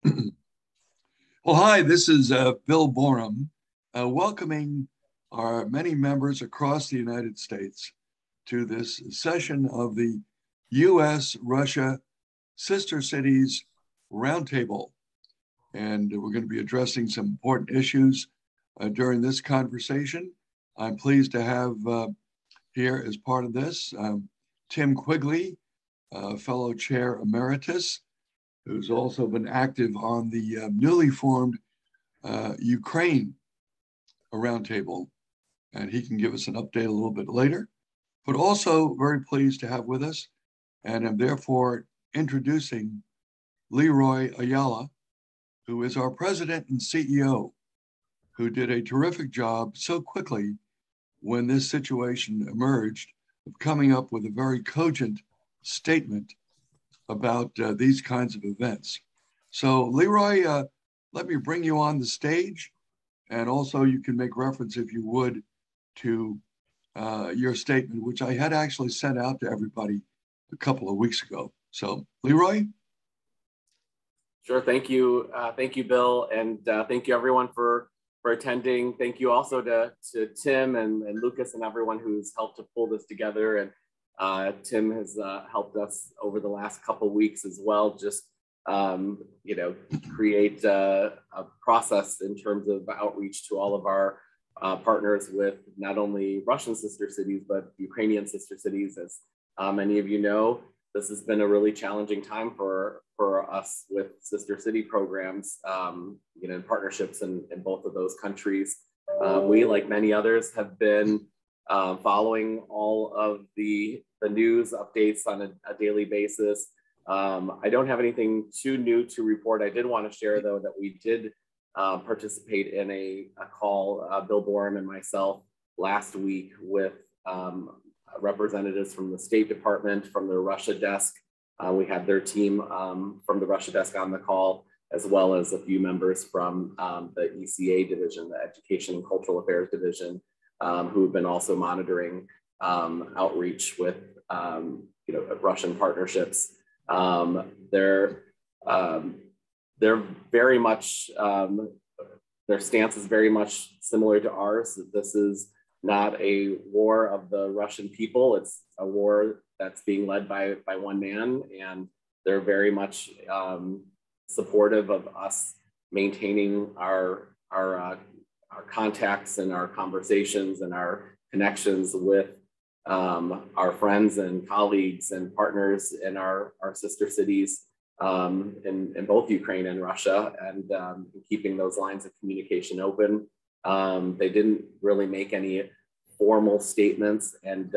Well, hi, this is Bill Borum, welcoming our many members across the United States to this session of the U.S.-Russia Sister Cities Roundtable. And we're going to be addressing some important issues during this conversation. I'm pleased to have here as part of this Tim Quigley, fellow chair emeritus, who's also been active on the newly formed Ukraine roundtable, and he can give us an update a little bit later. But also very pleased to have with us, and I'm therefore introducing Leroy Ayala, who is our president and CEO, who did a terrific job so quickly when this situation emerged of coming up with a very cogent statement about these kinds of events. So Leroy, let me bring you on the stage, and also you can make reference, if you would, to your statement, which I had actually sent out to everybody a couple of weeks ago. So Leroy? Sure, thank you, Bill, and thank you everyone for attending. Thank you also to Tim and Lucas and everyone who's helped to pull this together. And Tim has helped us over the last couple of weeks as well, just create a process in terms of outreach to all of our partners with not only Russian sister cities, but Ukrainian sister cities. As many of you know, this has been a really challenging time for us with sister city programs, partnerships in both of those countries. We, like many others, have been following all of the news updates on a daily basis. I don't have anything too new to report. I did want to share, though, that we did participate in a call, Bill Borum and myself, last week with representatives from the State Department, from the Russia desk. We had their team from the Russia desk on the call, as well as a few members from the ECA division, the Education and Cultural Affairs division, who have been also monitoring outreach with Russian partnerships. They're very much, their stance is very much similar to ours, that this is not a war of the Russian people. It's a war that's being led by one man, and they're very much supportive of us maintaining our contacts and our conversations and our connections with our friends and colleagues and partners in our sister cities in both Ukraine and Russia, and keeping those lines of communication open. They didn't really make any formal statements, and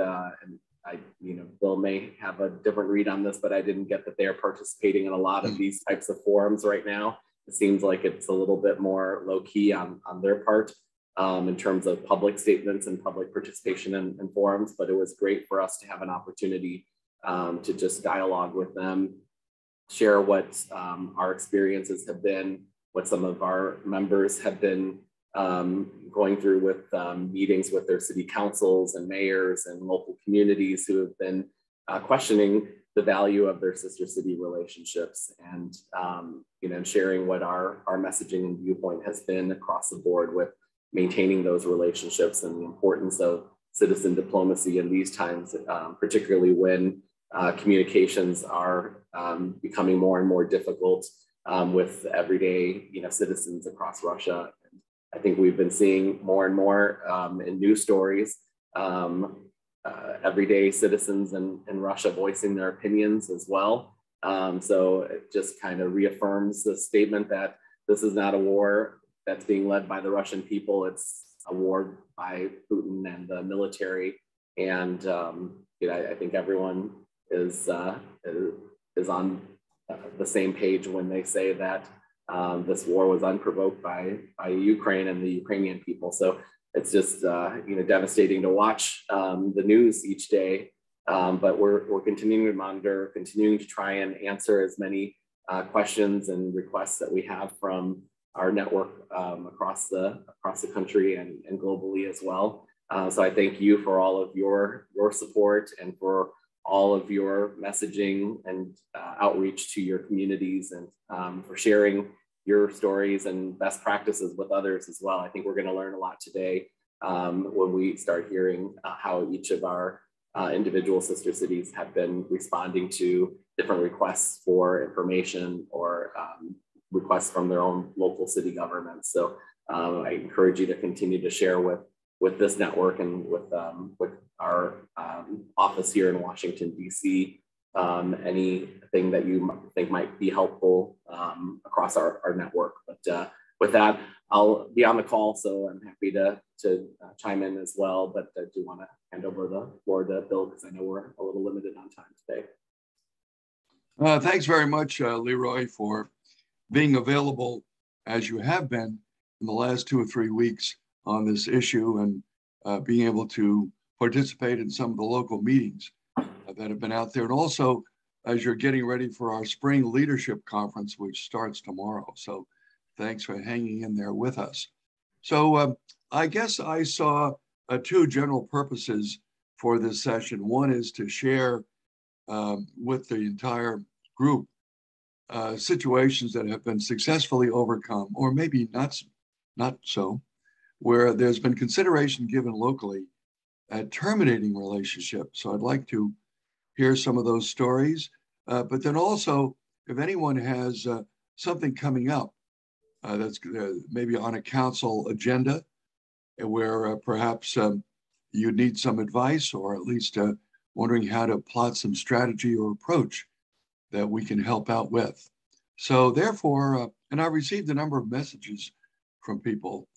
Bill may have a different read on this, but I didn't get that they are participating in a lot of these types of forums right now. It seems like it's a little bit more low key on their part in terms of public statements and public participation in forums, but it was great for us to have an opportunity to just dialogue with them, share what our experiences have been, what some of our members have been going through with meetings with their city councils and mayors and local communities who have been questioning the value of their sister city relationships, and sharing what our messaging and viewpoint has been across the board with maintaining those relationships and the importance of citizen diplomacy in these times, particularly when communications are becoming more and more difficult with everyday citizens across Russia. And I think we've been seeing more and more in news stories, everyday citizens in Russia voicing their opinions as well. So it just kind of reaffirms the statement that this is not a war that's being led by the Russian people. It's a war by Putin and the military. And I think everyone is on the same page when they say that this war was unprovoked by Ukraine and the Ukrainian people. So it's just devastating to watch the news each day. But we're continuing to monitor, continuing to try and answer as many questions and requests that we have from our network across the country and globally as well. So I thank you for all of your support and for all of your messaging and outreach to your communities, and for sharing your stories and best practices with others as well. I think we're going to learn a lot today when we start hearing how each of our individual sister cities have been responding to different requests for information or requests from their own local city governments. So I encourage you to continue to share with this network and with our office here in Washington, D.C., anything that you think might be helpful across our network. But with that, I'll be on the call, so I'm happy to chime in as well. But I do want to hand over the floor to Bill, because I know we're a little limited on time today. Thanks very much, Leroy, for being available as you have been in the last 2 or 3 weeks on this issue, and being able to participate in some of the local meetings that have been out there. And also, as you're getting ready for our spring leadership conference, which starts tomorrow. So thanks for hanging in there with us. So I guess I saw 2 general purposes for this session. One is to share with the entire group situations that have been successfully overcome, or maybe not so, where there's been consideration given locally at terminating relationships. So I'd like to hear some of those stories, but then also if anyone has something coming up that's maybe on a council agenda where perhaps you need some advice, or at least wondering how to plot some strategy or approach that we can help out with. So therefore, and I received a number of messages from people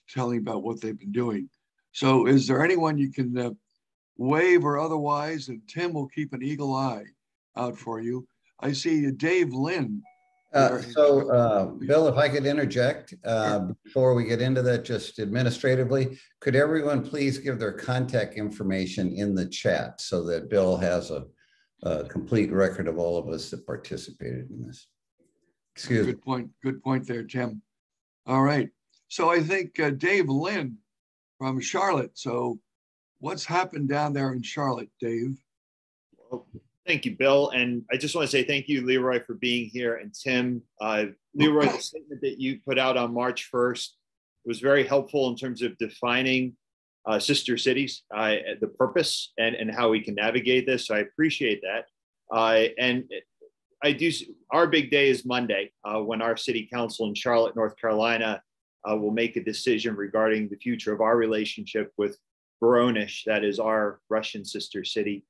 telling about what they've been doing. So is there anyone you can wave or otherwise, and Tim will keep an eagle eye out for you. I see Dave Lynn. Bill, if I could interject before we get into that, just administratively, could everyone please give their contact information in the chat so that Bill has a complete record of all of us that participated in this? Excuse me. Good point there, Tim. All right. So I think Dave Lynn from Charlotte. So what's happened down there in Charlotte, Dave? Well, thank you, Bill. And I just want to say thank you, Leroy, for being here. And Tim, Leroy, the statement that you put out on March 1st was very helpful in terms of defining sister cities, the purpose and how we can navigate this. So I appreciate that. And I do, our big day is Monday when our city council in Charlotte, North Carolina will make a decision regarding the future of our relationship with Voronezh, that is our Russian sister city.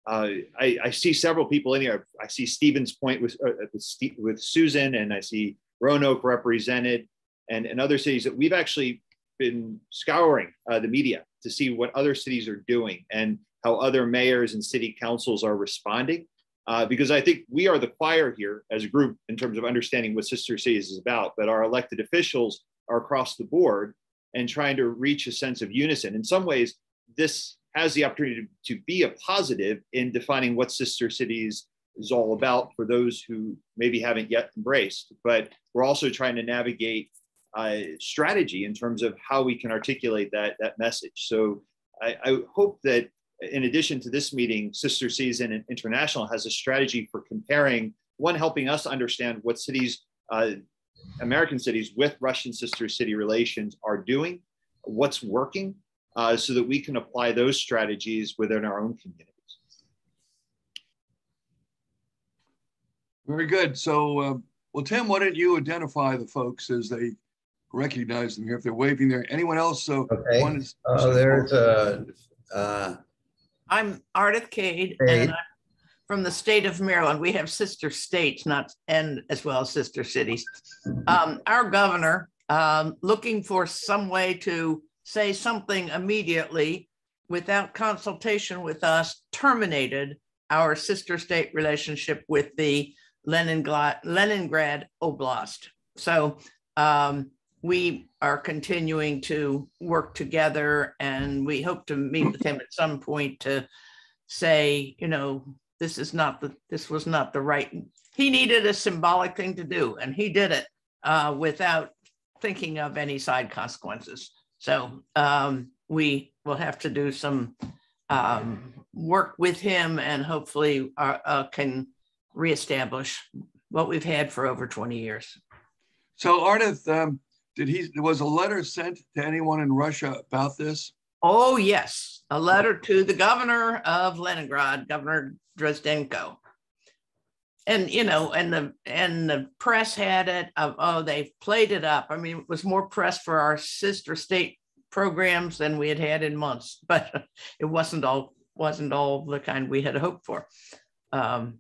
I see several people in here. I see Stevens Point with Susan, and I see Roanoke represented, and other cities that we've actually been scouring the media to see what other cities are doing and how other mayors and city councils are responding. Because I think we are the choir here as a group in terms of understanding what Sister Cities is about, but our elected officials are across the board and trying to reach a sense of unison. In some ways, this has the opportunity to be a positive in defining what Sister Cities is all about for those who maybe haven't yet embraced. But we're also trying to navigate strategy in terms of how we can articulate that message. So I hope that in addition to this meeting, Sister Cities International has a strategy for comparing, one, helping us understand what cities, American cities with Russian sister city relations are doing, what's working, so that we can apply those strategies within our own communities. Very good. So, well, Tim, why don't you identify the folks as they recognize them here, if they're waving there? Anyone else? So okay. One is, there's I'm Ardith Cade, and I'm from the state of Maryland. We have sister states, and as well as sister cities. Our governor, looking for some way to say something immediately without consultation with us, terminated our sister state relationship with the Leningrad Oblast. So we are continuing to work together, and we hope to meet with him at some point to say, you know, this was not the right, he needed a symbolic thing to do, and he did it without thinking of any side consequences. So we will have to do some work with him and hopefully can reestablish what we've had for over 20 years. So Ardith, was a letter sent to anyone in Russia about this? Oh, yes. A letter to the governor of Leningrad, Governor Drozdenko. And, you know, and the press had it. They played it up. I mean, it was more press for our sister state programs than we had in months, but it wasn't all the kind we had hoped for. All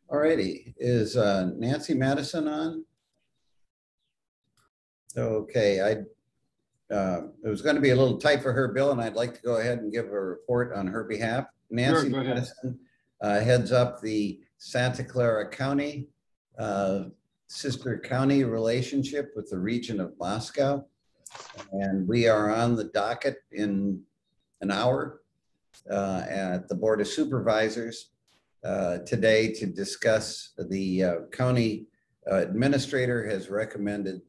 righty. Is Nancy Madison on? Okay, it was going to be a little tight for her, Bill, and I'd like to go ahead and give a report on her behalf. Nancy Madison heads up the Santa Clara County sister county relationship with the region of Moscow. And we are on the docket in an hour at the Board of Supervisors today to discuss the county administrator has recommended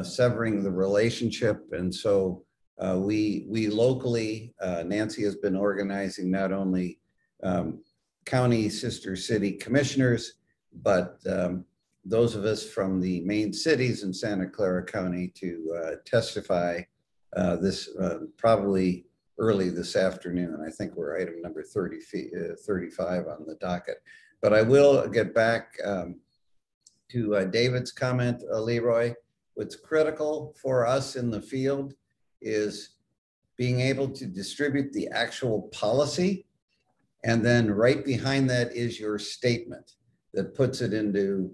severing the relationship. And so we locally, Nancy has been organizing not only county sister city commissioners, but those of us from the main cities in Santa Clara County to testify this probably early this afternoon. I think we're item number 35 on the docket. But I will get back to David's comment, Leroy. What's critical for us in the field is being able to distribute the actual policy. And then right behind that is your statement that puts it into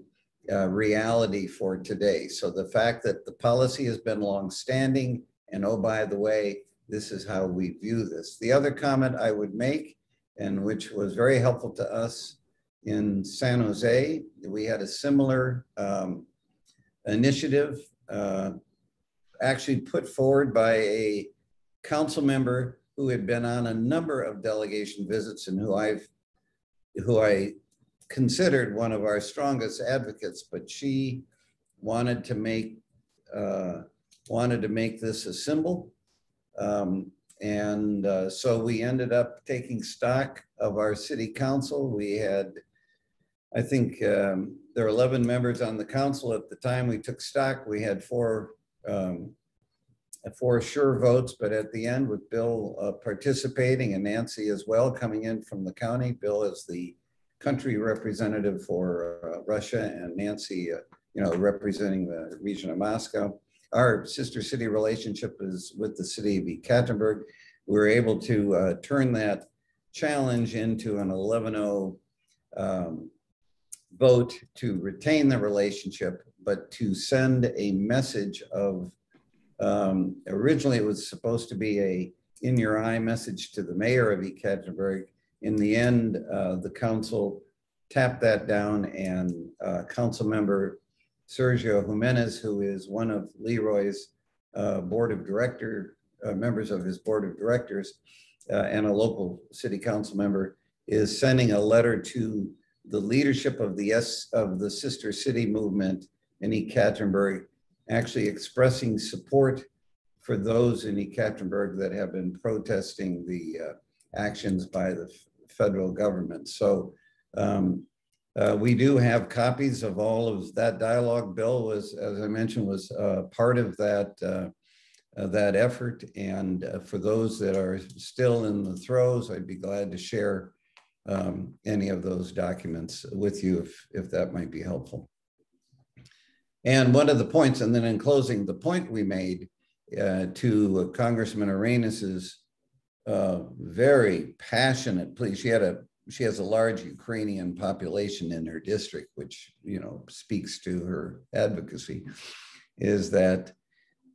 reality for today. So the fact that the policy has been longstanding, and oh, by the way, this is how we view this. The other comment I would make, and which was very helpful to us in San Jose, we had a similar initiative actually put forward by a council member who had been on a number of delegation visits and who I considered one of our strongest advocates, but she wanted to make this a symbol. So we ended up taking stock of our city council. We had, I think there were 11 members on the council at the time we took stock. We had four sure votes, but at the end with Bill participating and Nancy as well coming in from the county. Bill is the country representative for Russia and Nancy, representing the region of Moscow. Our sister city relationship is with the city of Ekaterinburg. We were able to turn that challenge into an 11-0 vote to retain the relationship, but to send a message of, originally it was supposed to be a in your eye message to the mayor of Ekaterinburg. In the end, the council tapped that down, and council member Sergio Jimenez, who is one of Leroy's members of his board of directors and a local city council member, is sending a letter to the leadership of the sister city movement in Ekaterinburg, actually expressing support for those in Ekaterinburg that have been protesting the actions by the federal government. So we do have copies of all of that dialogue. Bill was, as I mentioned, was part of that effort. And for those that are still in the throes, I'd be glad to share any of those documents with you if that might be helpful. And one of the points, and then in closing, the point we made to Congressman Arenas' very passionate plea. She has a large Ukrainian population in her district, which speaks to her advocacy, is that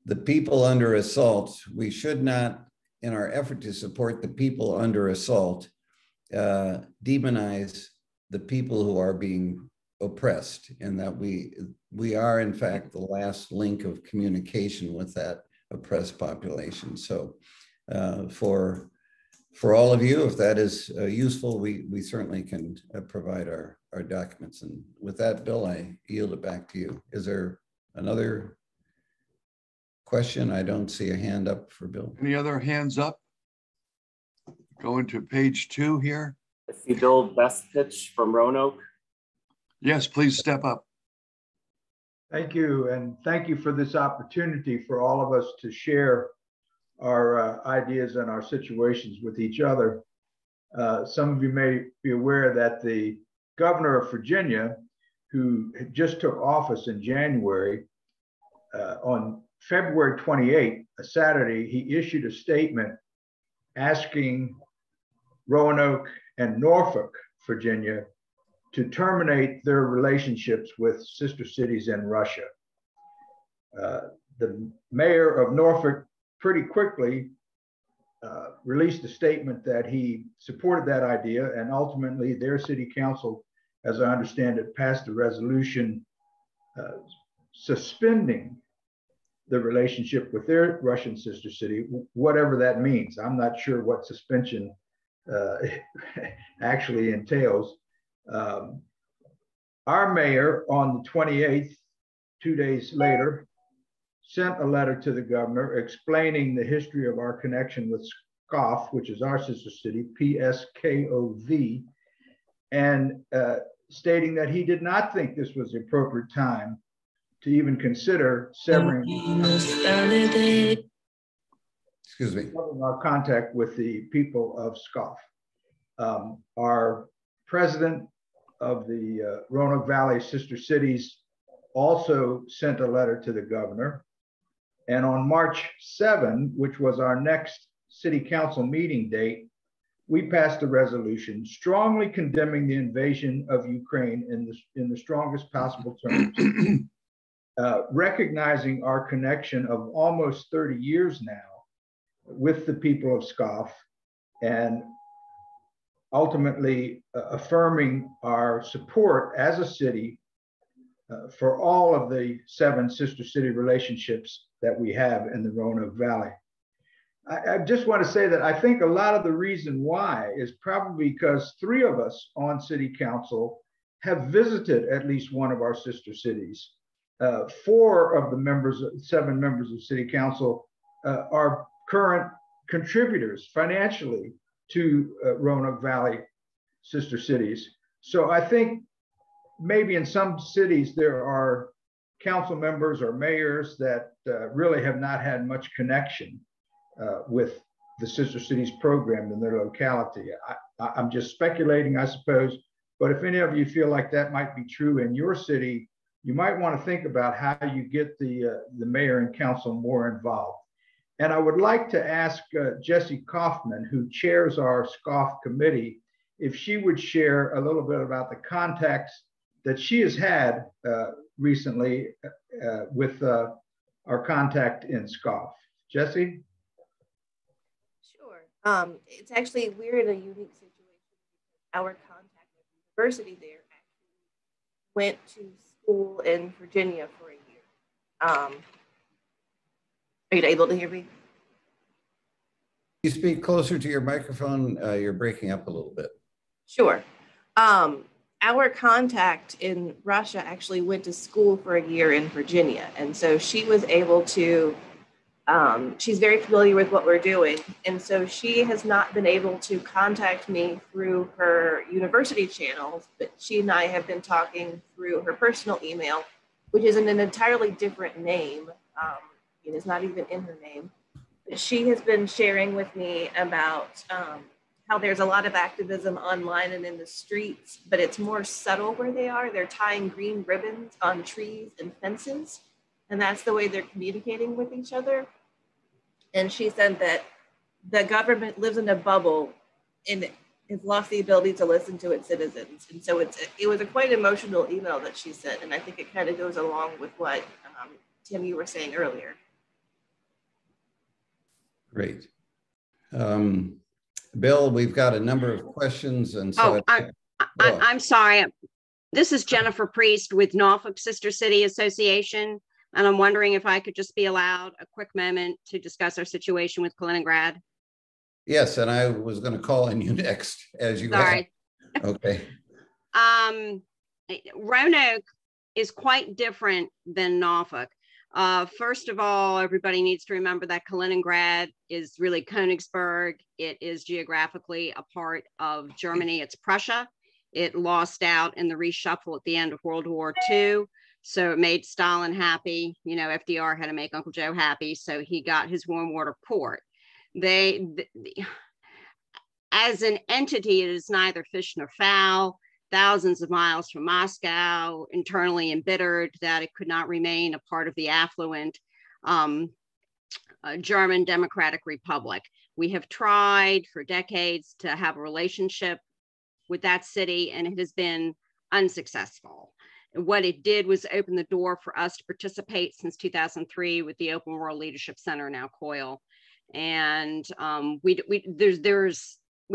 the people under assault, we should not, in our effort to support the people under assault, demonize the people who are being oppressed, and that we are in fact the last link of communication with that oppressed population. So for all of you, if that is useful, we certainly can provide our documents. And with that, Bill, I yield it back to you. Is there another question? I don't see a hand up for Bill. Any other hands up? going to page 2 here. I see Bill Best pitch from Roanoke. Yes, please step up. Thank you, and thank you for this opportunity for all of us to share our ideas and our situations with each other. Some of you may be aware that the governor of Virginia, who just took office in January, on February 28th, a Saturday, he issued a statement asking Roanoke and Norfolk, Virginia, to terminate their relationships with sister cities in Russia. The mayor of Norfolk pretty quickly released a statement that he supported that idea, and ultimately their city council, as I understand it, passed a resolution suspending the relationship with their Russian sister city, whatever that means. I'm not sure what suspension actually entails. Our mayor on the 28th, 2 days later, sent a letter to the governor explaining the history of our connection with SCOF, which is our sister city, PSKOV, and stating that he did not think this was the appropriate time to even consider severing our contact with the people of SCOF. Our president of the Roanoke Valley Sister Cities also sent a letter to the governor. And on March 7, which was our next city council meeting date, we passed a resolution strongly condemning the invasion of Ukraine in the strongest possible terms, recognizing our connection of almost 30 years now with the people of SCOF, and ultimately affirming our support as a city for all of the 7 sister city relationships that we have in the Roanoke Valley. I just want to say that I think a lot of the reason why is probably because 3 of us on city council have visited at least one of our sister cities. 4 of the members, 7 members of city council are current contributors financially to Roanoke Valley sister cities. So I think maybe in some cities there are council members or mayors that really have not had much connection with the sister cities program in their locality. I'm just speculating, I suppose, but if any of you feel like that might be true in your city, you might want to think about how you get the mayor and council more involved. And I would like to ask Jessie Kaufman, who chairs our SCOF committee, if she would share a little bit about the contacts that she has had recently with our contact in SCOF. Jessie? Sure. It's actually, we're in a unique situation. Our contact at the university there actually went to school in Virginia for a year. Are you able to hear me? You speak closer to your microphone. You're breaking up a little bit. Sure. Our contact in Russia actually went to school for a year in Virginia. And so she was able to, she's very familiar with what we're doing. And so she has not been able to contact me through her university channels, but she and I have been talking through her personal email, which is in an entirely different name. It is not even in her name. But she has been sharing with me about how there's a lot of activism online and in the streets, but it's more subtle where they are. They're tying green ribbons on trees and fences, and that's the way they're communicating with each other. And she said that the government lives in a bubble and has lost the ability to listen to its citizens. And so it was a quite emotional email that she sent, and I think it kind of goes along with what Tim, you were saying earlier. Great. Bill, we've got a number of questions, and so I'm sorry. This is Jennifer Priest with Norfolk Sister City Association, and I'm wondering if I could just be allowed a quick moment to discuss our situation with Kaliningrad. Yes, and I was going to call on you next, as you Sorry. Okay. Roanoke is quite different than Norfolk. First of all, everybody needs to remember that Kaliningrad is really Königsberg. It is geographically a part of Germany. It's Prussia. It lost out in the reshuffle at the end of World War II. So it made Stalin happy. You know, FDR had to make Uncle Joe happy. So he got his warm water port. As an entity, it is neither fish nor fowl. Thousands of miles from Moscow, internally embittered that it could not remain a part of the affluent German Democratic Republic. We have tried for decades to have a relationship with that city, and it has been unsuccessful. What it did was open the door for us to participate since 2003 with the Open World Leadership Center, now COIL. And we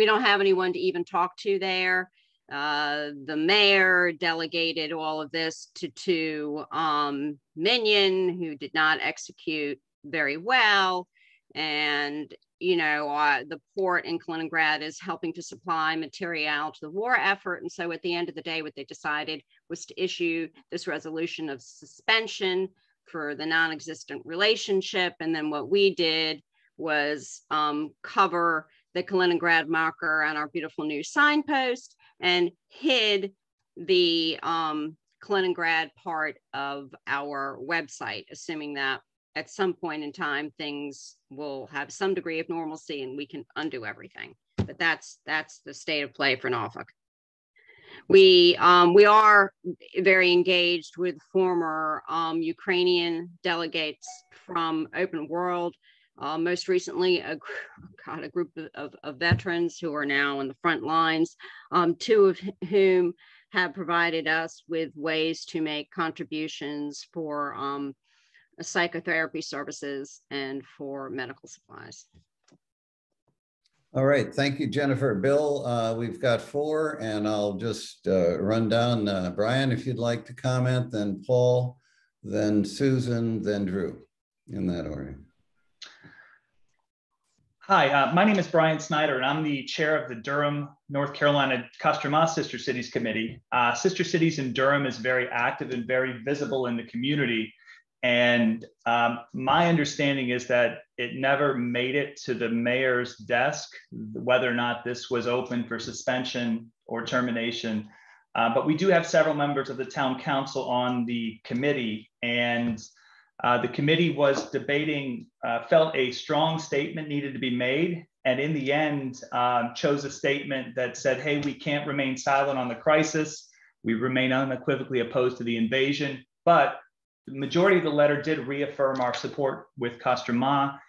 don't have anyone to even talk to there. The mayor delegated all of this to Minion, who did not execute very well. And, you know, the port in Kaliningrad is helping to supply material to the war effort. And so at the end of the day, what they decided was to issue this resolution of suspension for the non-existent relationship. And then what we did was cover the Kaliningrad marker on our beautiful new signpost and hid the Kaliningrad part of our website, assuming that at some point in time, things will have some degree of normalcy and we can undo everything. But that's the state of play for Norfolk. We are very engaged with former Ukrainian delegates from Open World. Most recently, a group of veterans who are now in the front lines, two of whom have provided us with ways to make contributions for psychotherapy services and for medical supplies. All right, thank you, Jennifer. Bill, we've got 4, and I'll just run down. Brian, if you'd like to comment, then Paul, then Susan, then Drew, in that order. Hi, my name is Brian Snyder, and I'm the chair of the Durham, North Carolina Kostroma Sister Cities Committee. Sister Cities in Durham is very active and very visible in the community. And my understanding is that it never made it to the mayor's desk, whether or not this was open for suspension or termination. But we do have several members of the town council on the committee, and the committee was debating, felt a strong statement needed to be made, and in the end chose a statement that said, hey, we can't remain silent on the crisis. We remain unequivocally opposed to the invasion, but the majority of the letter did reaffirm our support with Kostroma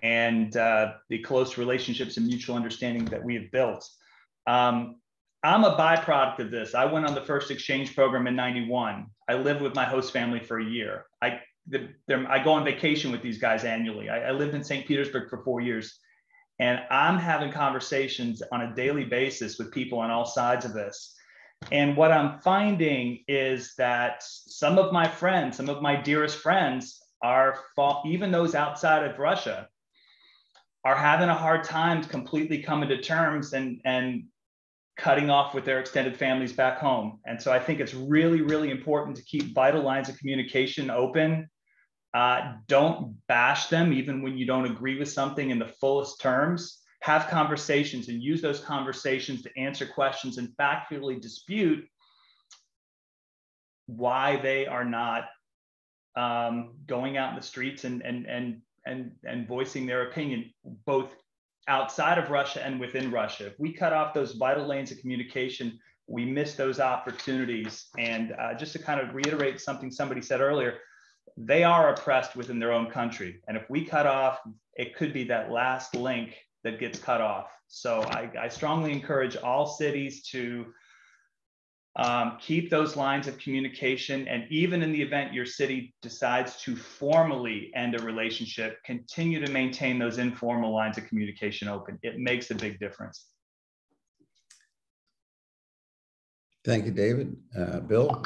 and the close relationships and mutual understanding that we have built. I'm a byproduct of this. I went on the first exchange program in '91. I lived with my host family for a year. I go on vacation with these guys annually. I lived in St. Petersburg for 4 years, and I'm having conversations on a daily basis with people on all sides of this. And what I'm finding is that some of my friends, some of my dearest friends even those outside of Russia, are having a hard time completely coming to terms and cutting off with their extended families back home. And so I think it's really, really important to keep vital lines of communication open. Don't bash them, even when you don't agree with something in the fullest terms. Have conversations and use those conversations to answer questions and factually dispute why they are not going out in the streets and voicing their opinion, both outside of Russia and within Russia. If we cut off those vital lanes of communication, we miss those opportunities. And just to kind of reiterate something somebody said earlier, they are oppressed within their own country. And if we cut off, it could be that last link that gets cut off. So I strongly encourage all cities to keep those lines of communication. And even in the event your city decides to formally end a relationship, continue to maintain those informal lines of communication open. It makes a big difference. Thank you, David. Bill,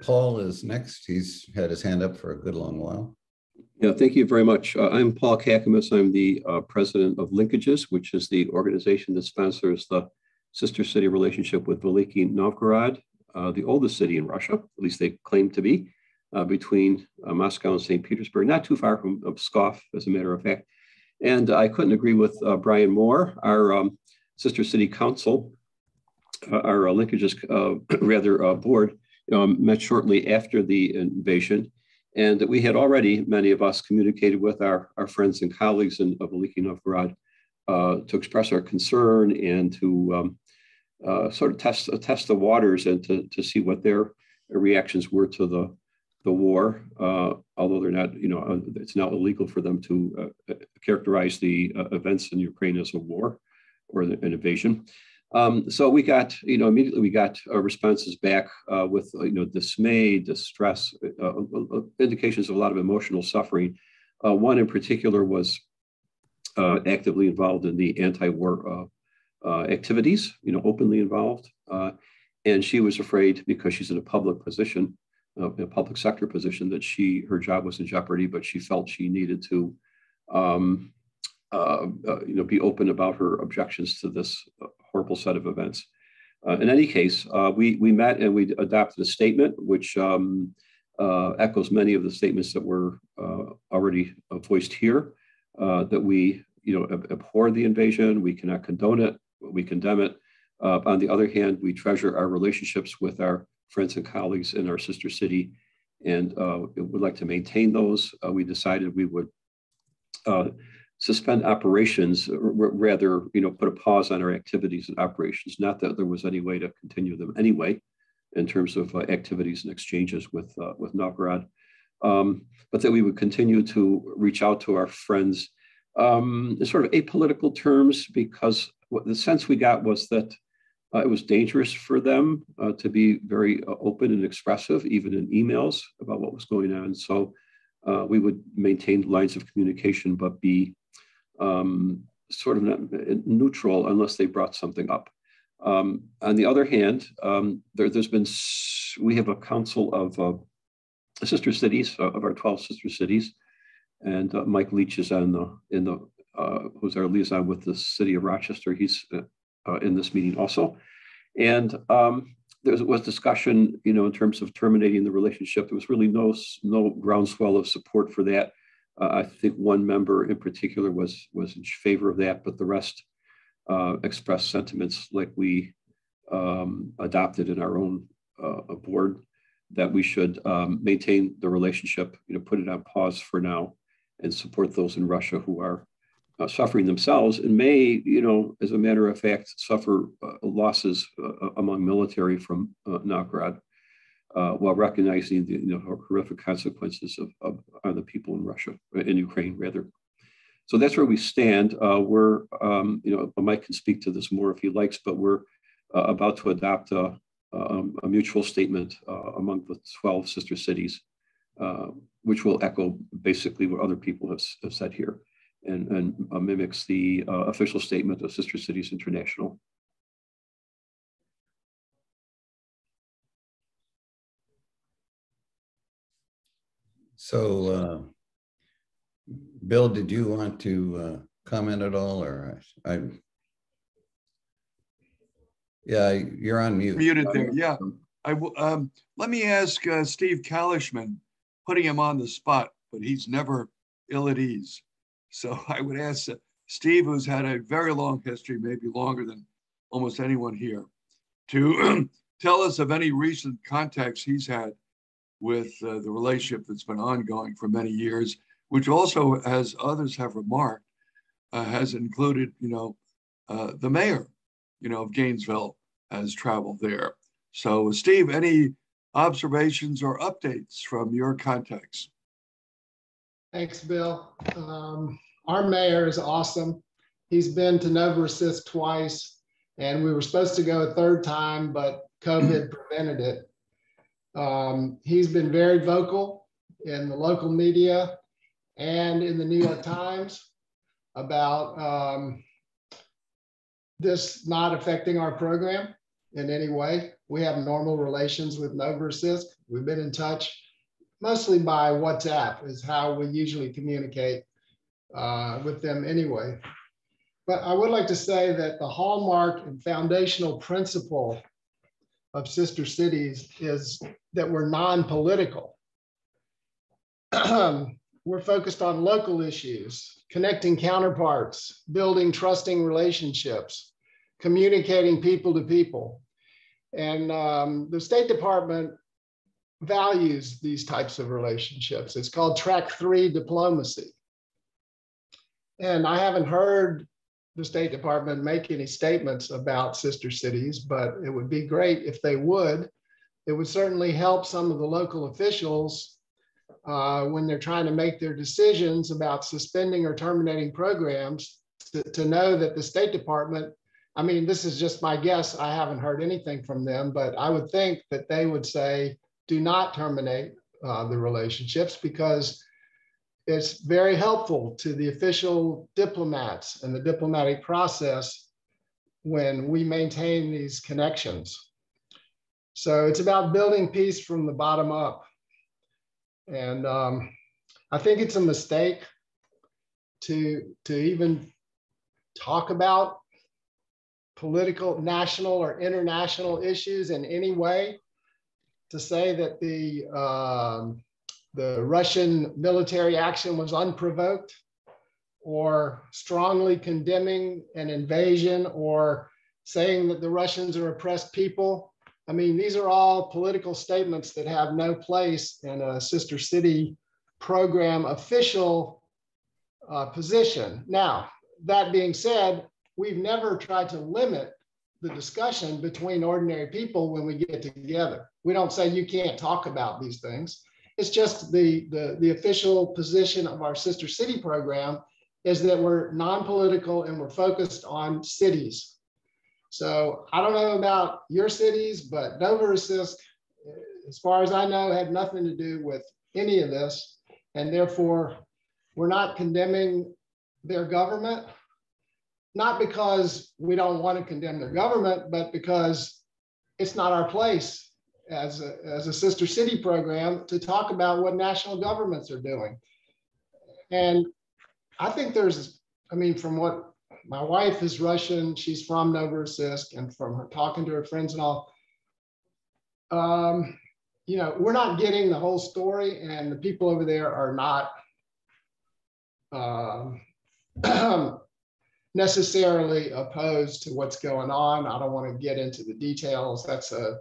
Paul is next. He's had his hand up for a good long while. Yeah, thank you very much. I'm Paul Kakamas. I'm the president of Linkages, which is the organization that sponsors the sister city relationship with Veliki Novgorod, the oldest city in Russia, at least they claim to be. between Moscow and St. Petersburg, not too far from Pskov, as a matter of fact. And I couldn't agree with Brian Moore, our sister city council, our linkages board met shortly after the invasion. And we had already, many of us, communicated with our friends and colleagues of Veliki Novgorod to express our concern and to sort of test the waters and to see what their reactions were to the war, although they're not, it's now illegal for them to characterize the events in Ukraine as a war or an invasion. So we got, immediately we got responses back with, dismay, distress, indications of a lot of emotional suffering. One in particular was actively involved in the anti-war activities, openly involved. And she was afraid, because she's in a public position, a public sector position, that her job was in jeopardy, but she felt she needed to be open about her objections to this horrible set of events. In any case, we met and we adopted a statement which echoes many of the statements that were already voiced here, that we abhor the invasion, we cannot condone it, we condemn it. On the other hand, we treasure our relationships with our friends and colleagues in our sister city, and would like to maintain those. We decided we would suspend operations, rather, put a pause on our activities and operations. Not that there was any way to continue them anyway, in terms of activities and exchanges with Novgorod, but that we would continue to reach out to our friends in sort of apolitical terms, because the sense we got was that it was dangerous for them to be very open and expressive, even in emails, about what was going on. So we would maintain lines of communication, but be sort of neutral unless they brought something up. On the other hand, we have a council of sister cities, of our 12 sister cities, and Mike Leach is who's our liaison with the city of Rochester. He's in this meeting also. And there was discussion, in terms of terminating the relationship. There was really no groundswell of support for that. I think one member in particular was in favor of that, but the rest expressed sentiments like we adopted in our own board, that we should maintain the relationship, put it on pause for now, and support those in Russia who are suffering themselves and may, as a matter of fact, suffer losses among military from Novgorod, while recognizing the horrific consequences on the people in Russia, in Ukraine rather. So that's where we stand. We're, Mike can speak to this more if he likes, but we're about to adopt a mutual statement among the 12 sister cities, which will echo basically what other people have said here, and mimics the official statement of Sister Cities International. So, Bill, did you want to comment at all, or yeah, you're on mute. Muted there, yeah. Let me ask Steve Kalishman, putting him on the spot, but he's never ill at ease. So I would ask Steve, who's had a very long history, maybe longer than almost anyone here, to tell us of any recent contacts he's had with the relationship that's been ongoing for many years, which also, as others have remarked, has included, the mayor, of Gainesville has traveled there. So Steve, any observations or updates from your contacts? Thanks, Bill. Our mayor is awesome. He's been to Novorossiysk twice, and we were supposed to go a third time, but COVID prevented it. He's been very vocal in the local media and in the New York Times about this not affecting our program in any way. We have normal relations with Novorossiysk. We've been in touch mostly by WhatsApp is how we usually communicate with them anyway. But I would like to say that the hallmark and foundational principle of Sister Cities is that we're non-political. we're focused on local issues, connecting counterparts, building trusting relationships, communicating people to people. And the State Department values these types of relationships. It's called Track 3 diplomacy. And I haven't heard the State Department make any statements about sister cities, but it would be great if they would. It would certainly help some of the local officials when they're trying to make their decisions about suspending or terminating programs to know that the State Department, I mean, this is just my guess, I haven't heard anything from them, but I would think that they would say, do not terminate the relationships, because it's very helpful to the official diplomats and the diplomatic process when we maintain these connections. So it's about building peace from the bottom up. And I think it's a mistake to even talk about political, national or international issues in any way. To say that the Russian military action was unprovoked, or strongly condemning an invasion, or saying that the Russians are oppressed people. I mean, these are all political statements that have no place in a sister city program official position. Now, that being said, we've never tried to limit the discussion between ordinary people when we get together. We don't say you can't talk about these things. It's just the official position of our sister city program is that we're non-political and we're focused on cities. So I don't know about your cities, but Novorossiysk, as far as I know, had nothing to do with any of this. And therefore, we're not condemning their government. Not because we don't want to condemn their government, but because it's not our place as a sister city program to talk about what national governments are doing. And I think I mean, from what my wife is Russian, she's from Novorossiysk, and from her talking to her friends and all, you know, we're not getting the whole story, and the people over there are not necessarily opposed to what's going on. I don't want to get into the details. That's a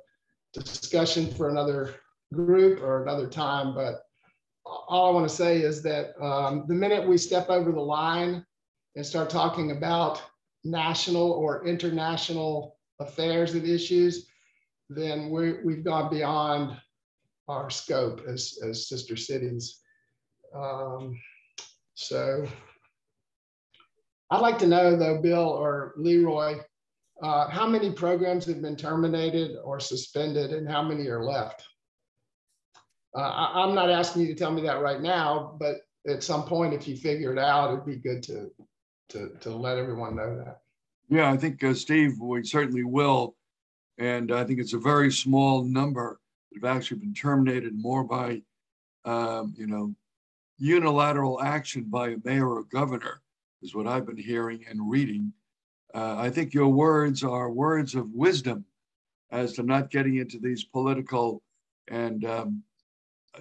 discussion for another group or another time. But all I want to say is that the minute we step over the line and start talking about national or international affairs and issues, then we've gone beyond our scope as sister cities. So I'd like to know, though, Bill or Leroy, how many programs have been terminated or suspended and how many are left? I'm not asking you to tell me that right now, but at some point, if you figure it out, it'd be good to let everyone know that. Yeah, I think, Steve, we certainly will. And I think it's a very small number that have actually been terminated, more by, you know, unilateral action by a mayor or governor, is what I've been hearing and reading. I think your words are words of wisdom as to not getting into these political and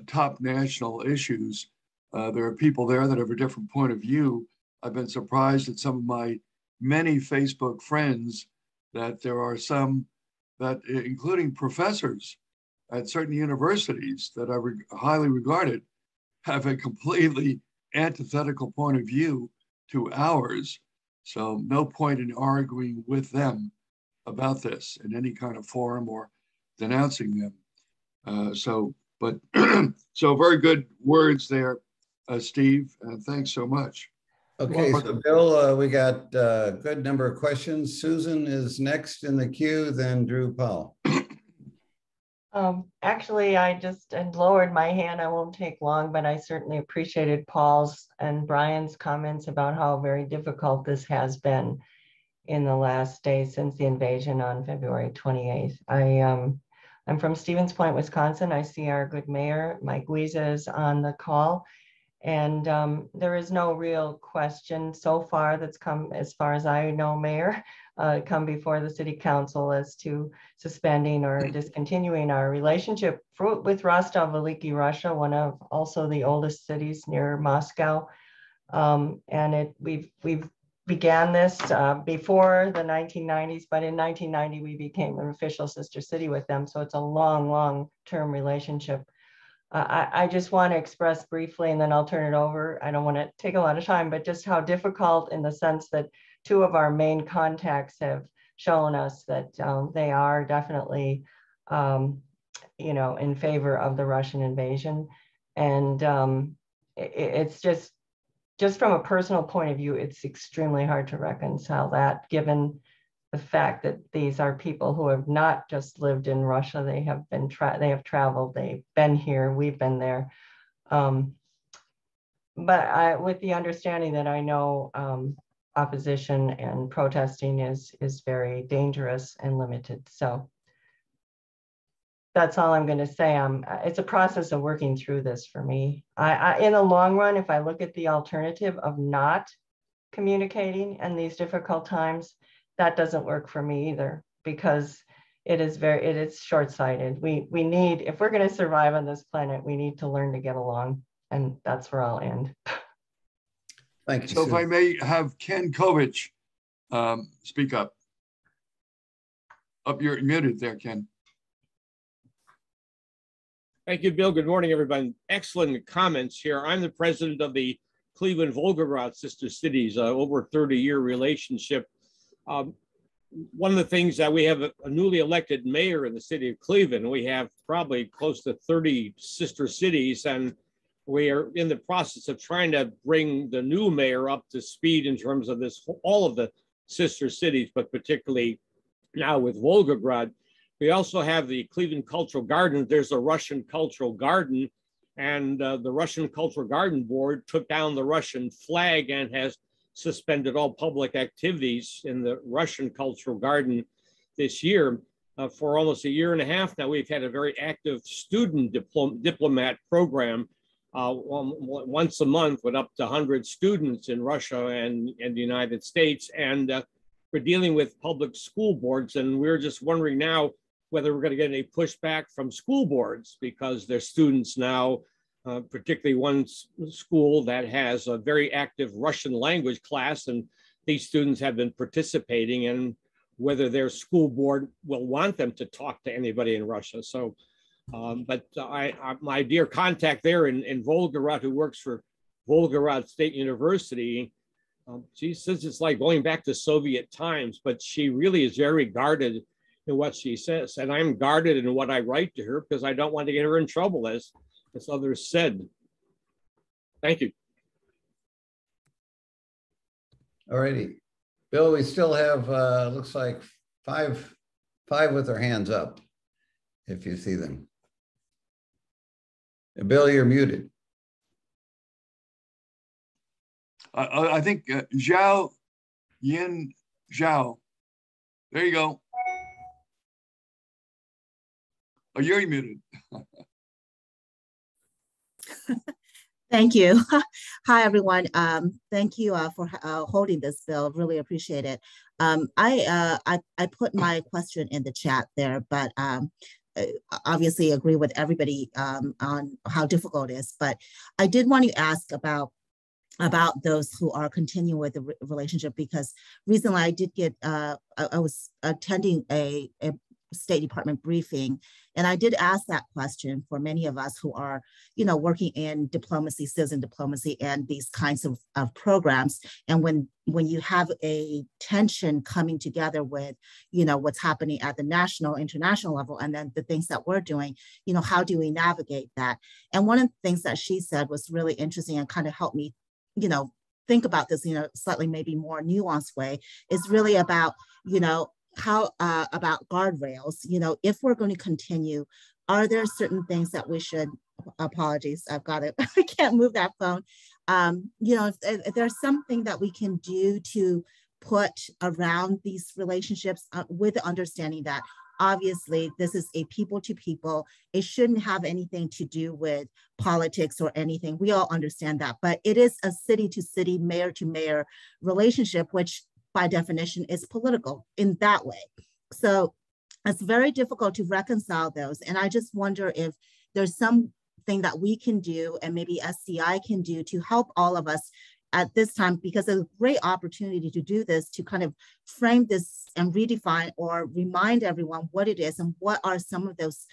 top national issues. There are people there that have a different point of view. I've been surprised at some of my many Facebook friends that there are some that, including professors at certain universities that are highly regarded, have a completely antithetical point of view to ours. So no point in arguing with them about this in any kind of forum or denouncing them. So very good words there, Steve, and thanks so much. Okay, so Bill, we got a good number of questions. Susan is next in the queue, then Drew Powell. Actually, I just lowered my hand. I won't take long, but I certainly appreciated Paul's and Brian's comments about how very difficult this has been in the last days since the invasion on February 28th. I'm from Stevens Point, Wisconsin. I see our good mayor, Mike Wiese, is on the call. And there is no real question so far that's come, as far as I know, Mayor, come before the City Council as to suspending or discontinuing our relationship with Rostov Veliki, Russia, one of also the oldest cities near Moscow. And we've began this before the 1990s, but in 1990 we became an official sister city with them. So it's a long-term relationship. I just want to express briefly, and then I'll turn it over. I don't want to take a lot of time, but just how difficult, in the sense that two of our main contacts have shown us that they are definitely, in favor of the Russian invasion. And it's just from a personal point of view, it's extremely hard to reconcile that, given the fact that these are people who have not just lived in Russia, they have traveled, they've been here, we've been there. But with the understanding that I know opposition and protesting is very dangerous and limited. So that's all I'm going to say. It's a process of working through this for me. In the long run, if I look at the alternative of not communicating in these difficult times, that doesn't work for me either, because it is short-sighted. We need, if we're going to survive on this planet, we need to learn to get along, and that's where I'll end. Thank you. So if I may have Ken Kovich speak up. You're muted there, Ken. Thank you, Bill. Good morning, everybody. Excellent comments here. I'm the president of the Cleveland-Volgograd Sister Cities, over a 30-year relationship. One of the things that we have a newly elected mayor in the city of Cleveland. We have probably close to 30 sister cities, and we are in the process of trying to bring the new mayor up to speed in terms of all of the sister cities, but particularly now with Volgograd. We also have the Cleveland Cultural Garden. There's a Russian Cultural Garden, and the Russian Cultural Garden Board took down the Russian flag and has suspended all public activities in the Russian Cultural Garden this year. For almost a year and a half now, we've had a very active student diplomat program. Once a month with up to 100 students in Russia and the United States. And we're dealing with public school boards. And we're just wondering now whether we're going to get any pushback from school boards, because their students now, particularly one school that has a very active Russian language class, and these students have been participating, and whether their school board will want them to talk to anybody in Russia. So, but my dear contact there in Volgograd, who works for Volgograd State University, she says it's like going back to Soviet times, but she really is very guarded in what she says. And I'm guarded in what I write to her because I don't want to get her in trouble, as others said. Thank you. All righty. Bill, we still have, looks like five with their hands up, if you see them. Bill, you're muted. I think Zhao Yin Zhao. There you go. Oh, you're muted. Thank you. Hi, everyone. Thank you for holding this, Bill. Really appreciate it. I put my question in the chat there, but obviously agree with everybody on how difficult it is. But I did want to ask about those who are continuing with the relationship, because recently I did get, I was attending a State Department briefing, and I did ask that question for many of us who are, working in diplomacy, citizen diplomacy, and these kinds of programs. And when you have a tension coming together with, what's happening at the national, international level, and then the things that we're doing, how do we navigate that? And one of the things that she said was really interesting and kind of helped me, think about this, slightly maybe more nuanced way, is really about, how about guardrails, if we're going to continue, are there certain things that we should, apologies, I've got it, I can't move that phone. If there's something that we can do to put around these relationships with the understanding that obviously this is a people to people. It shouldn't have anything to do with politics or anything. We all understand that, but it is a city to city, mayor to mayor relationship, which by definition is political in that way. So it's very difficult to reconcile those. And I just wonder if there's something that we can do and maybe SCI can do to help all of us at this time, because it's a great opportunity to do this, to kind of frame this and redefine or remind everyone what it is and what are some of those,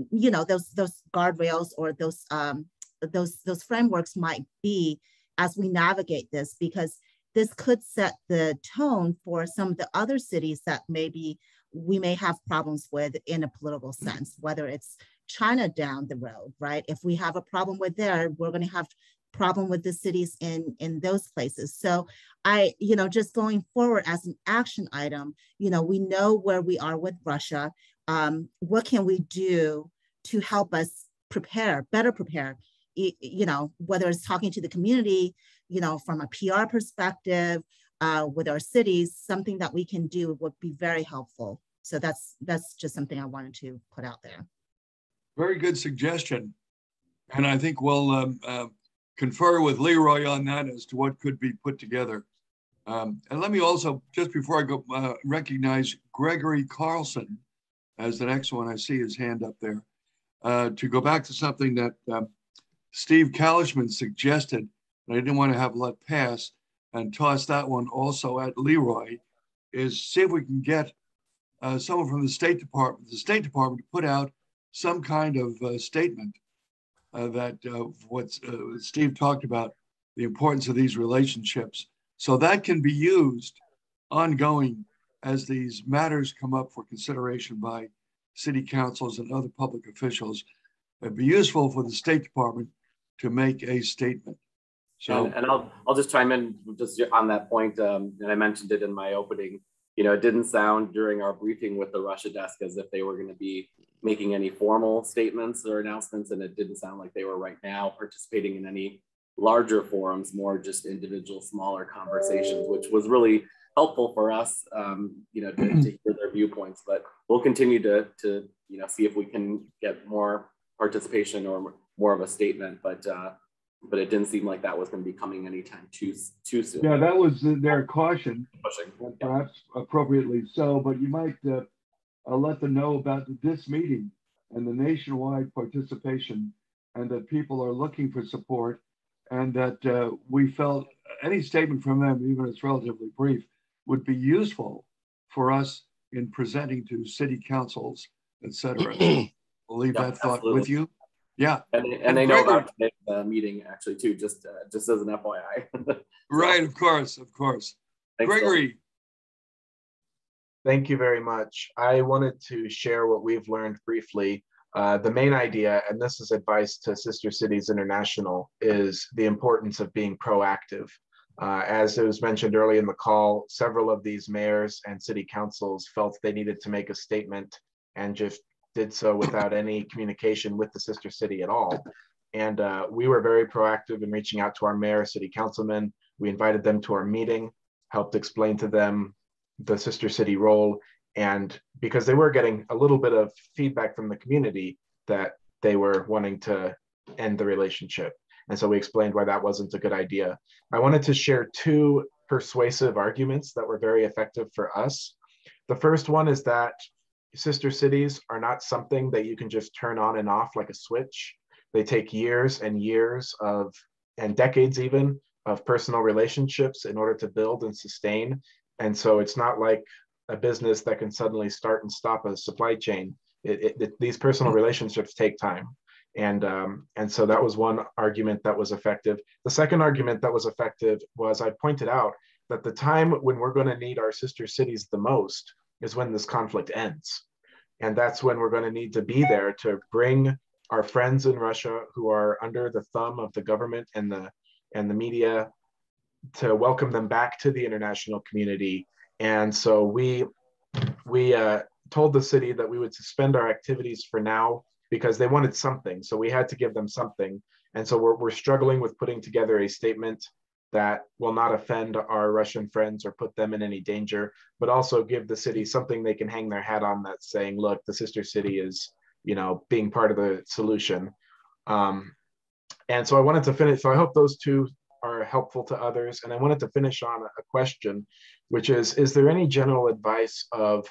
you know, those guardrails or those frameworks might be as we navigate this, because this could set the tone for some of the other cities that maybe we may have problems with in a political sense, whether it's China down the road, right? If we have a problem with there, we're going to have problem with the cities in those places. So I, you know, just going forward as an action item, you know, we know where we are with Russia. What can we do to help us prepare, better prepare, you know, whether it's talking to the community, you know, from a PR perspective, with our cities, something that we can do would be very helpful. So that's just something I wanted to put out there. Very good suggestion. And I think we'll confer with Leroy on that as to what could be put together. And let me also, just before I go, recognize Gregory Carlson as the next one. I see his hand up there. To go back to something that Steve Kalishman suggested, and I didn't want to have let pass, and toss that one also at Leroy, is see if we can get someone from the State Department to put out some kind of statement that what Steve talked about, the importance of these relationships. So that can be used ongoing as these matters come up for consideration by city councils and other public officials. It'd be useful for the State Department to make a statement. So, and I'll just chime in just on that point, and I mentioned it in my opening. You know, it didn't sound during our briefing with the Russia desk as if they were going to be making any formal statements or announcements, and it didn't sound like they were right now participating in any larger forums, more just individual smaller conversations, which was really helpful for us, you know, to hear their viewpoints. But we'll continue to you know, see if we can get more participation or more of a statement. But it didn't seem like that was going to be coming anytime too soon. Yeah, that was their caution, perhaps appropriately so. But you might let them know about this meeting and the nationwide participation, and that people are looking for support, and that we felt any statement from them, even if it's relatively brief, would be useful for us in presenting to city councils, et cetera. So we'll leave that thought absolutely. With you. Yeah, and they know about today's meeting actually too, just as an FYI. So, right, of course. Thanks, Gregory. Bill. Thank you very much. I wanted to share what we've learned briefly. The main idea, and this is advice to Sister Cities International, is the importance of being proactive. As it was mentioned early in the call, several of these mayors and city councils felt they needed to make a statement and just did so without any communication with the sister city at all. And we were very proactive in reaching out to our mayor, city councilmen. We invited them to our meeting, helped explain to them the sister city role. And because they were getting a little bit of feedback from the community that they were wanting to end the relationship. And so we explained why that wasn't a good idea. I wanted to share two persuasive arguments that were very effective for us. The first one is that sister cities are not something that you can just turn on and off like a switch. They take years and years of, and decades even, of personal relationships in order to build and sustain. And so it's not like a business that can suddenly start and stop a supply chain. These personal relationships take time. And so that was one argument that was effective. The second argument that was effective was I pointed out that the time when we're going to need our sister cities the most is when this conflict ends. And that's when we're going to need to be there to bring our friends in Russia who are under the thumb of the government and the media, to welcome them back to the international community. And so we told the city that we would suspend our activities for now because they wanted something. So we had to give them something. And so we're struggling with putting together a statement that will not offend our Russian friends or put them in any danger, but also give the city something they can hang their hat on that's saying, look, the sister city is, you know, being part of the solution. And so I wanted to finish, so I hope those two are helpful to others. And I wanted to finish on a question, which is there any general advice of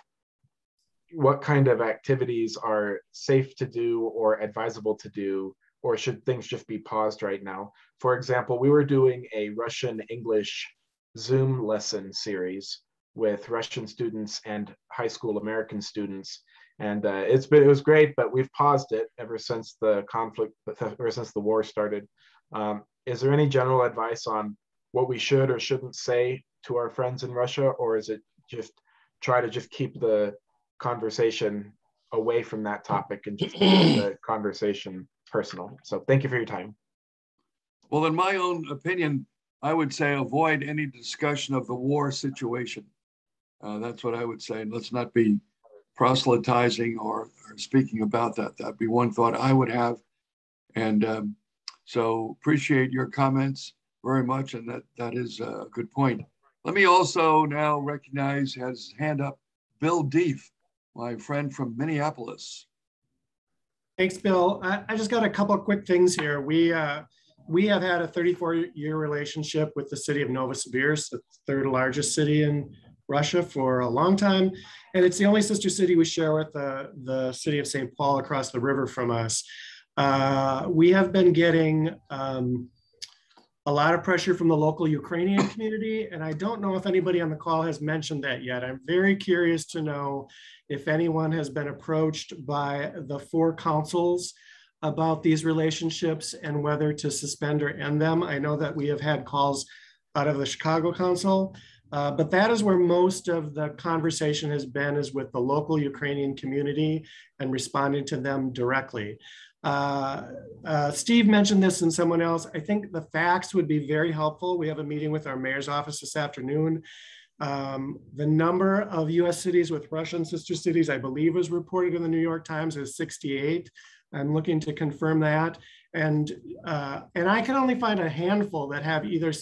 what kind of activities are safe to do or advisable to do, or should things just be paused right now? For example, we were doing a Russian English Zoom lesson series with Russian students and high school American students. And it was great, but we've paused it ever since the conflict, ever since the war started. Is there any general advice on what we should or shouldn't say to our friends in Russia, or is it just try to just keep the conversation away from that topic and just keep the conversation personal? So thank you for your time. Well, in my own opinion, I would say avoid any discussion of the war situation. That's what I would say. Let's not be proselytizing or speaking about that. That'd be one thought I would have. And so appreciate your comments very much. And that is a good point. Let me also now recognize, has hand up, Bill Deef, my friend from Minneapolis. Thanks, Bill. I just got a couple of quick things here. We have had a 34-year relationship with the city of Novosibirsk, the third largest city in Russia, for a long time. And it's the only sister city we share with the city of St. Paul across the river from us. We have been getting a lot of pressure from the local Ukrainian community. And I don't know if anybody on the call has mentioned that yet. I'm very curious to know if anyone has been approached by the 4 councils about these relationships and whether to suspend or end them. I know that we have had calls out of the Chicago Council, but that is where most of the conversation has been, is with the local Ukrainian community and responding to them directly. Steve mentioned this and someone else. I think the facts would be very helpful. We have a meeting with our mayor's office this afternoon. The number of US cities with Russian sister cities, I believe, was reported in the New York Times as 68. I'm looking to confirm that. And I can only find a handful that have either